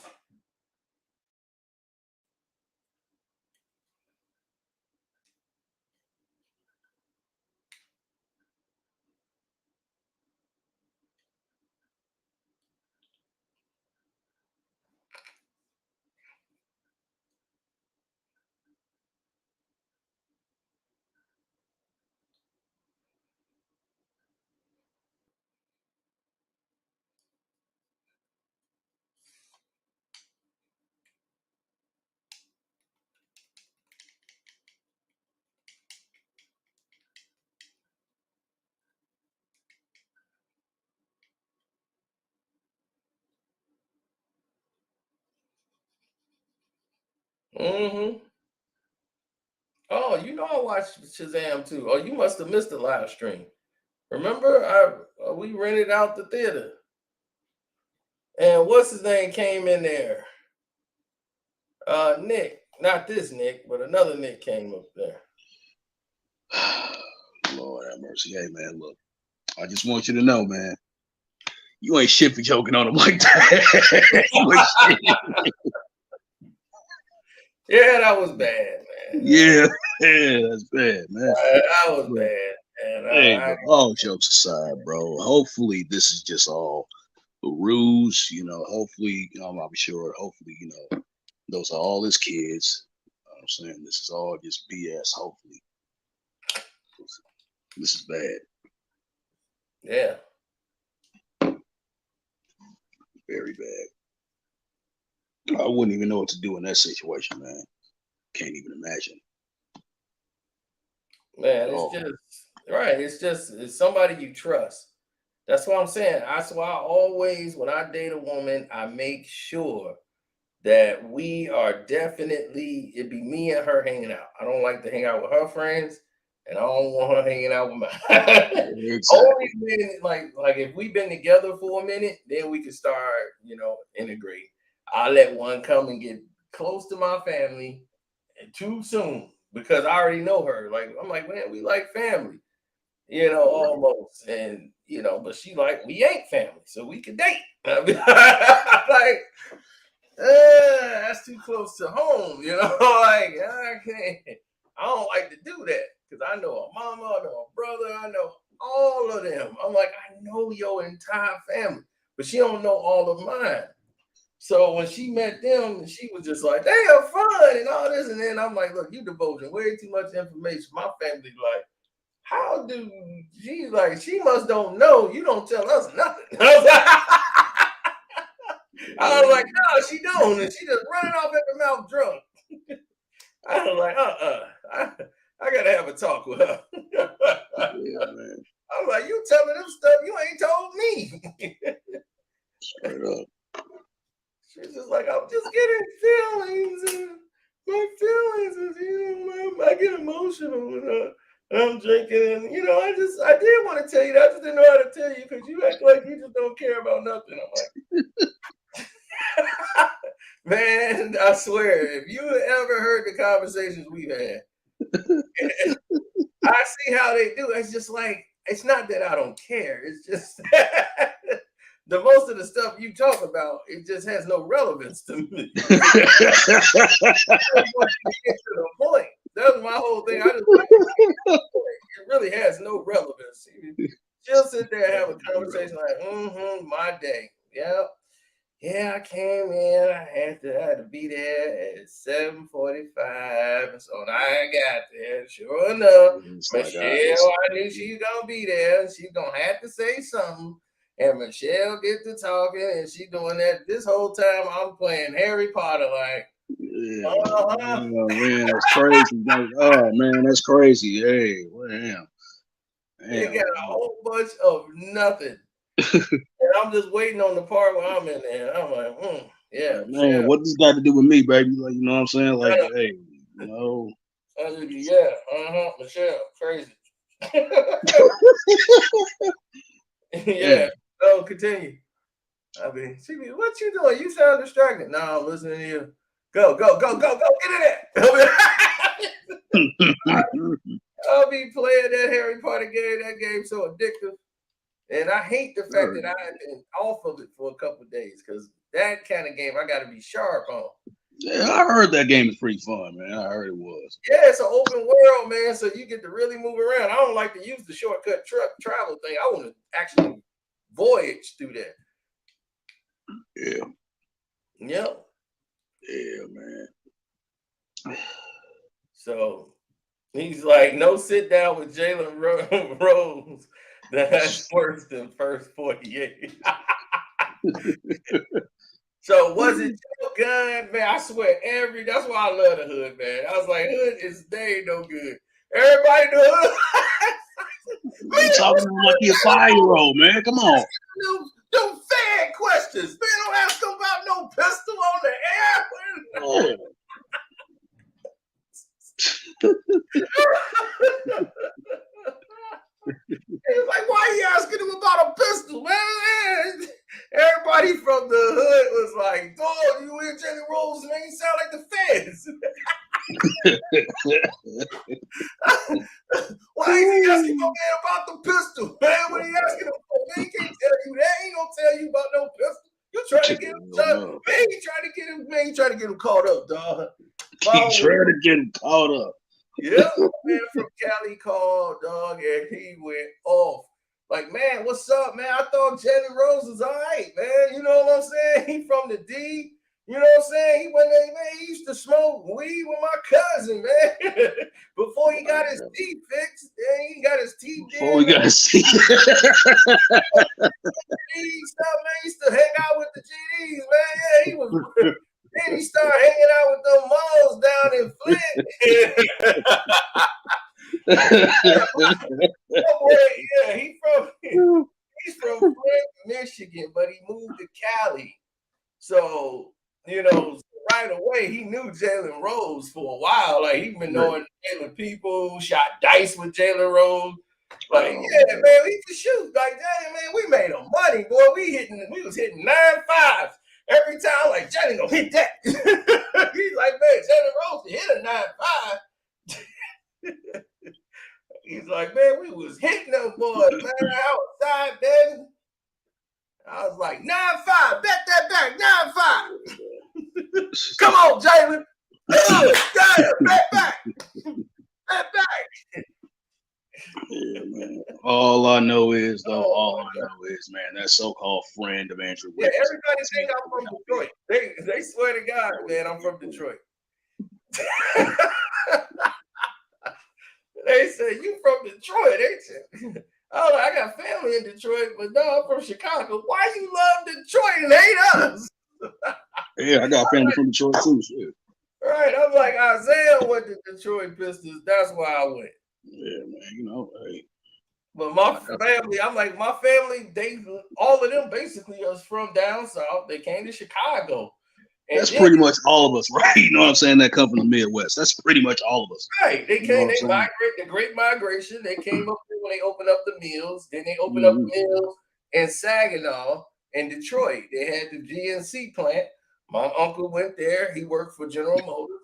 Mm-hmm. Oh, you know I watched Shazam too. Oh, you must have missed the live stream. Remember, we rented out the theater, and what's his name came in there. Nick, not this Nick, but another Nick came up there. Lord have mercy. Hey, man, look, I just want you to know, man, you ain't shit for joking on him like that. Yeah, that was bad, man. Yeah, that's bad, man. That was bad. And hey, all jokes aside, bro, hopefully this is just all a ruse. Hopefully, I'm sure, hopefully, those are all his kids. I'm saying this is all just BS, hopefully. This is bad. Yeah. Very bad. I wouldn't even know what to do in that situation, man. Can't even imagine. Man, it's just right. It's somebody you trust. That's what I'm saying. That's why I always, when I date a woman, I make sure that we are definitely, it'd be me and her hanging out. I don't like to hang out with her friends, and I don't want her hanging out with mine. Exactly. Only when, like if we've been together for a minute, then we can start, integrate. I let one come and get close to my family too soon because I already know her. Like I'm like, man, we like family, almost. And but she like, we ain't family, so we can date. I'll be like, that's too close to home, like I can't. I don't like to do that because I know a mama, I know a brother, I know all of them. I'm like, I know your entire family, but she don't know all of mine. So when she met them, she was just like, they are fun and all this. And then I'm like, look, you divulging way too much information. My family like, how do she's like, she must don't know. You don't tell us nothing. I was like, no, she don't. And she just running off at the mouth drunk. I was like, I gotta have a talk with her. Yeah, man. I was like, you telling them stuff you ain't told me. Straight up. She's just like, I'm just getting feelings, and my feelings is, I get emotional when I'm drinking, and I did want to tell you that, I just didn't know how to tell you because you act like you just don't care about nothing. I'm like, man, I swear, if you ever heard the conversations we've had, I see how they do. It's just like, it's not that I don't care. It's just the most of the stuff you talk about, it just has no relevance to me. Get to the point. That's my whole thing. It really has no relevance. She'll sit there and have a conversation like, my day. Yep. Yeah, I came in. I had to be there at 7:45. And so I got there. Sure enough, Michelle, I knew she was gonna be there. She's gonna have to say something. And Michelle get to talking, and she doing that. This whole time I'm playing Harry Potter, like, oh man, that's crazy. Oh man, that's crazy. Hey, damn. They got a whole bunch of nothing. And I'm just waiting on the part where I'm in there. I'm like, yeah. Man, what this got to do with me, baby? Like, you know what I'm saying? Like, hey, Yeah, Michelle, crazy. Yeah. So continue. I mean, she be, what you doing? You sound distracted. No, I'm listening to you. Go, get in there. I'll be playing that Harry Potter game. That game's so addictive. And I hate the fact that I've been off of it for a couple of days because that kind of game I got to be sharp on. Yeah, I heard that game is pretty fun, man. I heard it was. Yeah, it's an open world, man. So you get to really move around. I don't like to use the shortcut travel thing. I want to actually voyage through that. Yeah. Yep. Yeah, man. So he's like, no sit down with Jalen Rose. That's worse than first 48. So was it your gun, man? I swear, that's why I love the hood, man. I was like, hood is they ain't no good. Everybody in the hood. You talking like you're a 5-year-old, man. Come on. Them fan questions. Man, don't ask them about no pistol on the air. Oh. It's like, why are you asking him about a pistol, man? Everybody from the hood was like, dog, you in Jalen Rose, man, you sound like the feds. Why is he asking my man about the pistol, man? What are you asking him for? Man, he can't tell you that. He ain't gonna tell you about no pistol. You trying to get him man, he trying to get him caught up, dog. He trying to get him caught up. Yeah, man from Cali called, dog, and he went off. Like, man, what's up, man? I thought Jalen Rose was all right, man. You know what I'm saying? He from the D. You know what I'm saying? He went there, man. He used to smoke weed with my cousin, man. Before he got his teeth fixed. He got his teeth Before he got his teeth. He used to hang out with the GDs, man. Yeah, he was. Then he started hanging out with them malls down in Flint. He's from Flint, Michigan, but he moved to Cali. So, you know, right away he knew Jalen Rose for a while. Like he'd been knowing Jalen people, shot dice with Jalen Rose. Like, yeah, man, we could shoot. Like, damn, man, we made a money, boy. We was hitting 9.5. Every time, like, Jalen gonna hit that. He's like, man, Jalen Rose hit a 9.5. He's like, man, we was hitting them boys, man, outside, man. I was like, 9.5, bet that back, 9.5. Come on, Jalen. Bet back. Bet back. Yeah, man. All I know is, man, that so-called friend of Andrew Wiggins. Yeah, everybody think I'm from Detroit. They swear to God, man, I'm from Detroit. They say, you from Detroit, ain't you? Oh, I got family in Detroit, but no, I'm from Chicago. Why you love Detroit and hate us? Yeah, I got family from Detroit too. Shit. Right, I'm like, Isaiah went to Detroit Pistons. That's why I went. Yeah, man, you know, hey. But my family, I'm like, my family, all of them basically is from down south. They came to Chicago. And that's pretty much all of us, right? You know what I'm saying? That come from the Midwest. That's pretty much all of us. Right. They came, they migrate, the Great Migration. They came up here when they opened up the mills. Then they opened up the mills in Saginaw and Detroit. They had the GNC plant. My uncle went there. He worked for General Motors.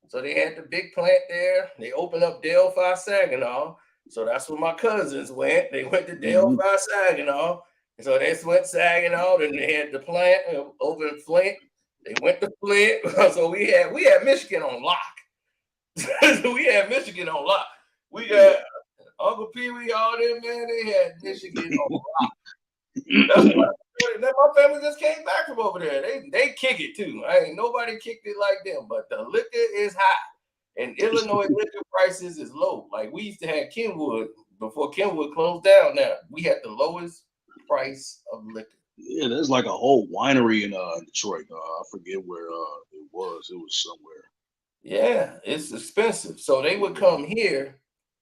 So they had the big plant there. They opened up Delphi, Saginaw. So that's where my cousins went. They went to Delphi, Saginaw. And so they went Saginaw. Then they had the plant over in Flint. They went to Flint. So we had Michigan on lock. We had Michigan on lock. We got Uncle Pee Wee, all them, man. They had Michigan on lock. That's why my family just came back from over there. They kick it too. Ain't nobody kicked it like them. But the liquor is high, and Illinois liquor prices is low. Like we used to have Kenwood before Kenwood closed down. Now we had the lowest price of liquor. Yeah, there's like a whole winery in Detroit. I forget where it was. It was somewhere. Yeah, it's expensive. So they would come here.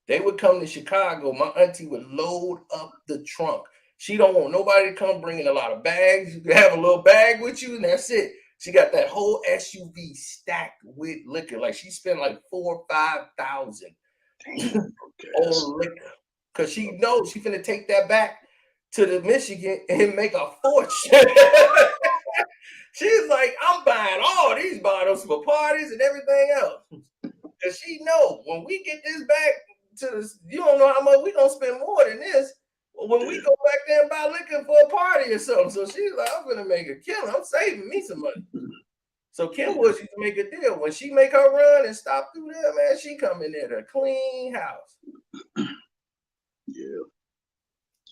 They would come to Chicago. My auntie would load up the trunk. She don't want nobody to come bringing a lot of bags. You can have a little bag with you, and that's it. She got that whole SUV stacked with liquor. Like she spent like $4,000 or $5,000 on liquor, because she knows she's gonna take that back to the Michigan and make a fortune. She's like, I'm buying all these bottles for parties and everything else. And she know when we get this back to this, you don't know how much we gonna spend more than this. when we go back there and buy liquor for a party or something. So she's like, I'm gonna make a killing. I'm saving me some money. So Kim Woods used to make a deal. When she make her run and stop through there, man, she come in there to clean house. Yeah.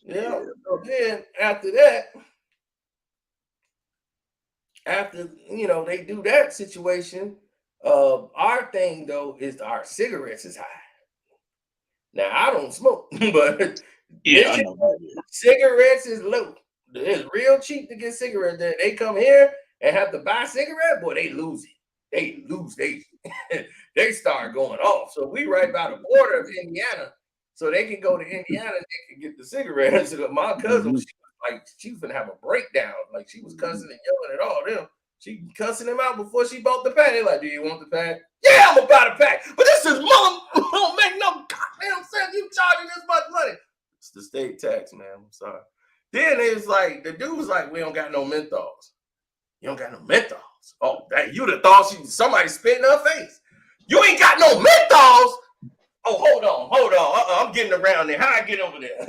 Yeah. So then after that, after they do that situation, our thing though is our cigarettes is high. Now I don't smoke, but Yeah, I know. cigarettes is low. It's real cheap to get cigarettes. They come here and have to buy cigarette, boy, they lose it. They lose they start going off. So we right by the border of Indiana, so they can go to Indiana and they can get the cigarettes. So my cousin, she was gonna have a breakdown. Like she was cussing and yelling at all them. She cussing them out before she bought the pack. They like, do you want the pack? Yeah, I'm about the pack. But this is mom. Don't make no goddamn sense. You charging this much money. It's the state tax, man. I'm sorry. Then it was like, the dude was like, we don't got no menthols. You don't got no menthols. Oh, that you'd have thought somebody spit in her face. You ain't got no menthols. Oh, hold on. I'm getting around there. How I get over there? I'm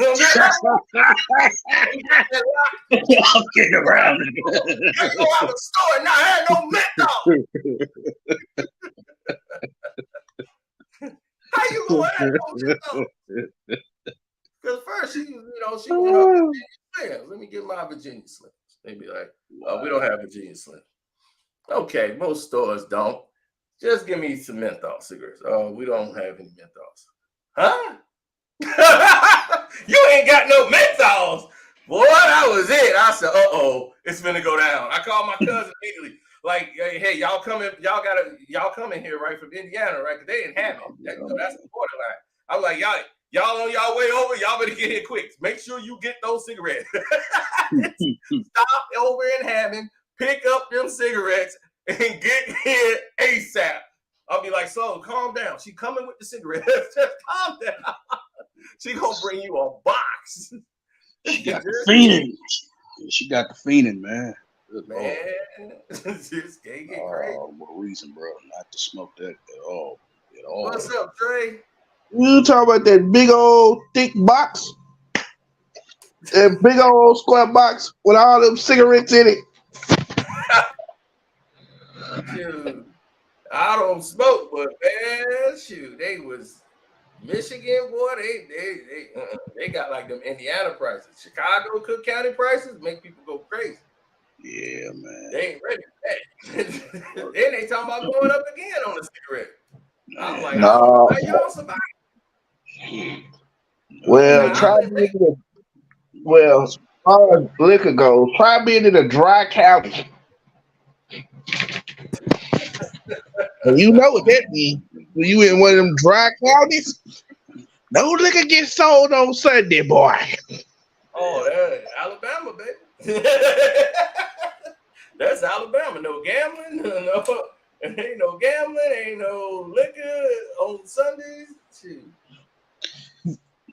getting around there. I go out the store now. I had no menthol. How you going to have no menthol? Because first she was her Virginia Slims. Let me get my Virginia Slims. They be like, we don't have Virginia Slims. Okay, most stores don't. Just give me some menthol cigarettes. Oh, we don't have any menthols. Huh? You ain't got no menthols. Boy, that was it. I said, it's gonna go down. I called my cousin immediately. Like, hey, y'all coming here, right, from Indiana, right? Because they didn't have it. That's the borderline. I'm like, y'all on y'all way over, y'all better get here quick. Make sure you get those cigarettes. Stop over in Hammond, pick up them cigarettes, and get here ASAP. I'll be like, so calm down. She coming with the cigarettes. Just calm down. She gonna bring you a box. She got the fiending. She got the fiending, man. Man, just can't get crazy. What reason, bro? Not to smoke that at all. What's up, Trey? You talk about that big old thick box, that big old square box with all them cigarettes in it. Dude, I don't smoke, but man, shoot, they was Michigan, boy. They got like them Indiana prices. Chicago, Cook County prices make people go crazy. Yeah, man. They ain't ready for that. Then they talking about going up again on the cigarette. I'm like, no. How y'all survive? Well, try being as far as liquor goes, try being in a dry county. And you know what that means. When you in one of them dry counties, no liquor gets sold on Sunday, boy. Oh, that's Alabama, baby. That's Alabama. No gambling. No, ain't no gambling. Ain't no liquor on Sundays. Shoot.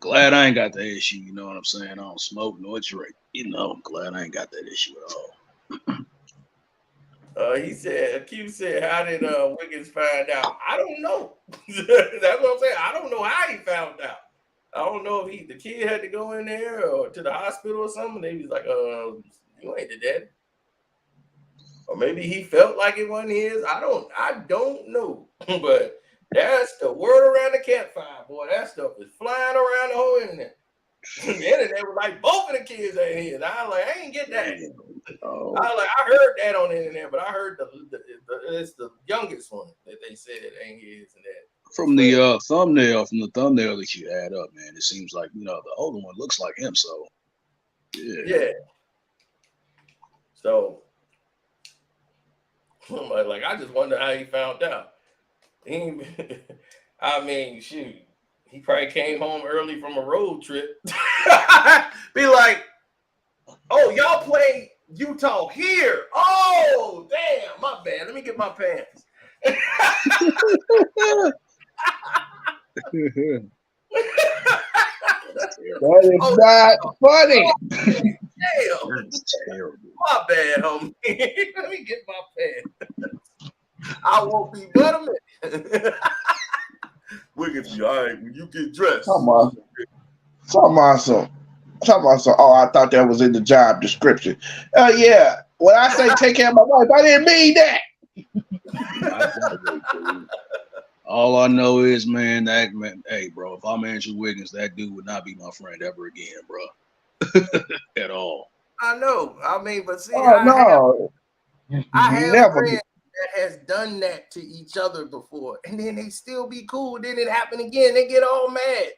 Glad I ain't got that issue. You know what I'm saying? I don't smoke nor drink. I'm glad I ain't got that issue at all. He said, Q said, how did Wiggins find out? I don't know. That's what I'm saying. I don't know how he found out. I don't know if the kid had to go in there or to the hospital or something. They was like, you ain't the daddy. Or maybe he felt like it wasn't his. I don't know. But that's the word around the campfire, boy. That stuff is flying around the whole internet. The internet was like, both of the kids ain't his. I was like, I ain't get that. I was like, I heard that on the internet, but I heard it's the youngest one that they said ain't his and that. From the thumbnail that you add up, man, it seems like the older one looks like him. So yeah. So like, I just wonder how he found out. I mean, shoot, he probably came home early from a road trip. Be like, oh, y'all play Utah here. Oh, damn, my bad. Let me get my pants. That is not funny. Damn. That's terrible. My bad, homie. Let me get my pants. I won't be but a minute. Wiggins, all right, when you get dressed. Something awesome. Talking about so, I thought that was in the job description. Yeah. When I say take care of my wife, I didn't mean that. All I know is, man, hey, bro, if I'm Andrew Wiggins, that dude would not be my friend ever again, bro. At all. I know. I mean, but see, Oh I have never. friends that has done that to each other before, and then they still be cool. Then it happen again. They get all mad,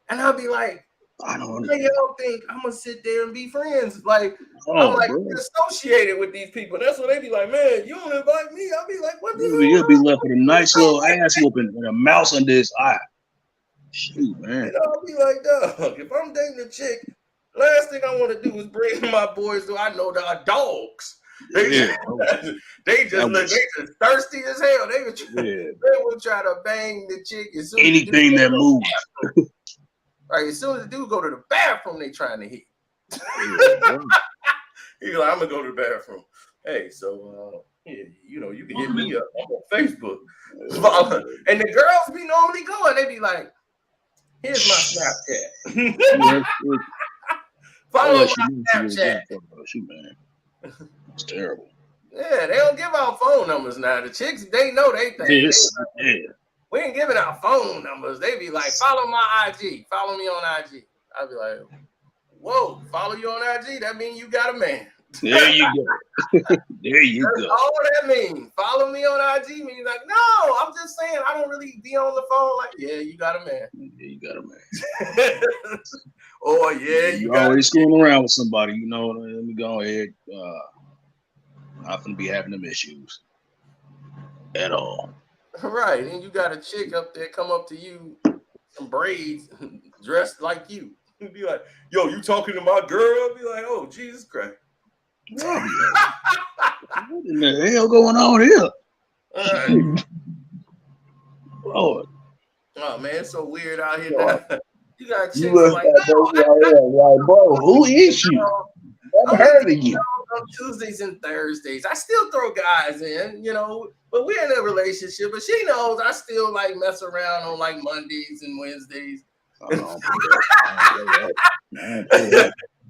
and I'll be like, I don't "How y'all think I'm gonna sit there and be friends?" Like, I'm like associated with these people. That's what they be like, "Man, you don't invite me." I'll be like, "What the hell?" You'll be left with a nice little ass whooping and a mouse under his eye. Shoot, man. And I'll be like, "Dog, if I'm dating a chick, last thing I want to do is bring my boys who I know that are dogs." They just thirsty as hell. They would try to bang the chick as soon anything that moves. Right, as soon as the dude go to the bathroom, they trying to hit. He's like, I'm gonna go to the bathroom. Hey, so you can hit me up. I'm on Facebook. And the girls be normally going. They be like, here's my Snapchat. Follow my Snapchat. Shoot, man. It's terrible. Yeah, they don't give out phone numbers now. The chicks, they know they think. We ain't giving out phone numbers. They be like, follow my IG. Follow me on IG. I'll be like, whoa, follow you on IG? That means you got a man. There you go. There you That's go. all that means. Follow me on IG means like, no, I'm just saying I don't really be on the phone. Like, yeah, you got a man. Yeah, you got a man. Or yeah, you got always screwing around with somebody, you know. Let me go ahead. I'm not gonna be having them issues at all. Right. And you got a chick up there come up to you, some braids, dressed like you. You'd be like, yo, you talking to my girl? I'd be like, oh, Jesus Christ. What in the hell going on here? Right. Lord. Oh man, it's so weird out here now. You got chicks like, bro, who is you? Never heard of you. On Tuesdays and Thursdays. I still throw guys in, but we're in a relationship. But she knows I still like mess around on like Mondays and Wednesdays.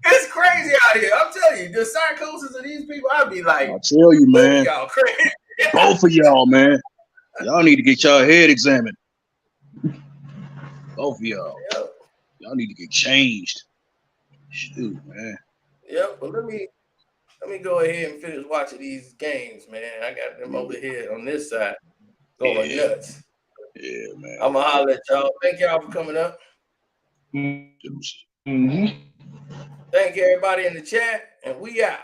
It's crazy out here. I'm telling you, the psychosis of these people, I'd be like, I tell you, man, y'all crazy. Both of y'all, man. Y'all need to get y'all head examined. Both of y'all. Yep. Y'all need to get changed. Shoot, man. Yep, but let me go ahead and finish watching these games, man. I got them over here on this side going nuts. Yeah, man. I'm gonna holler at y'all. Thank y'all for coming up. Mm-hmm. Thank everybody in the chat, and we out.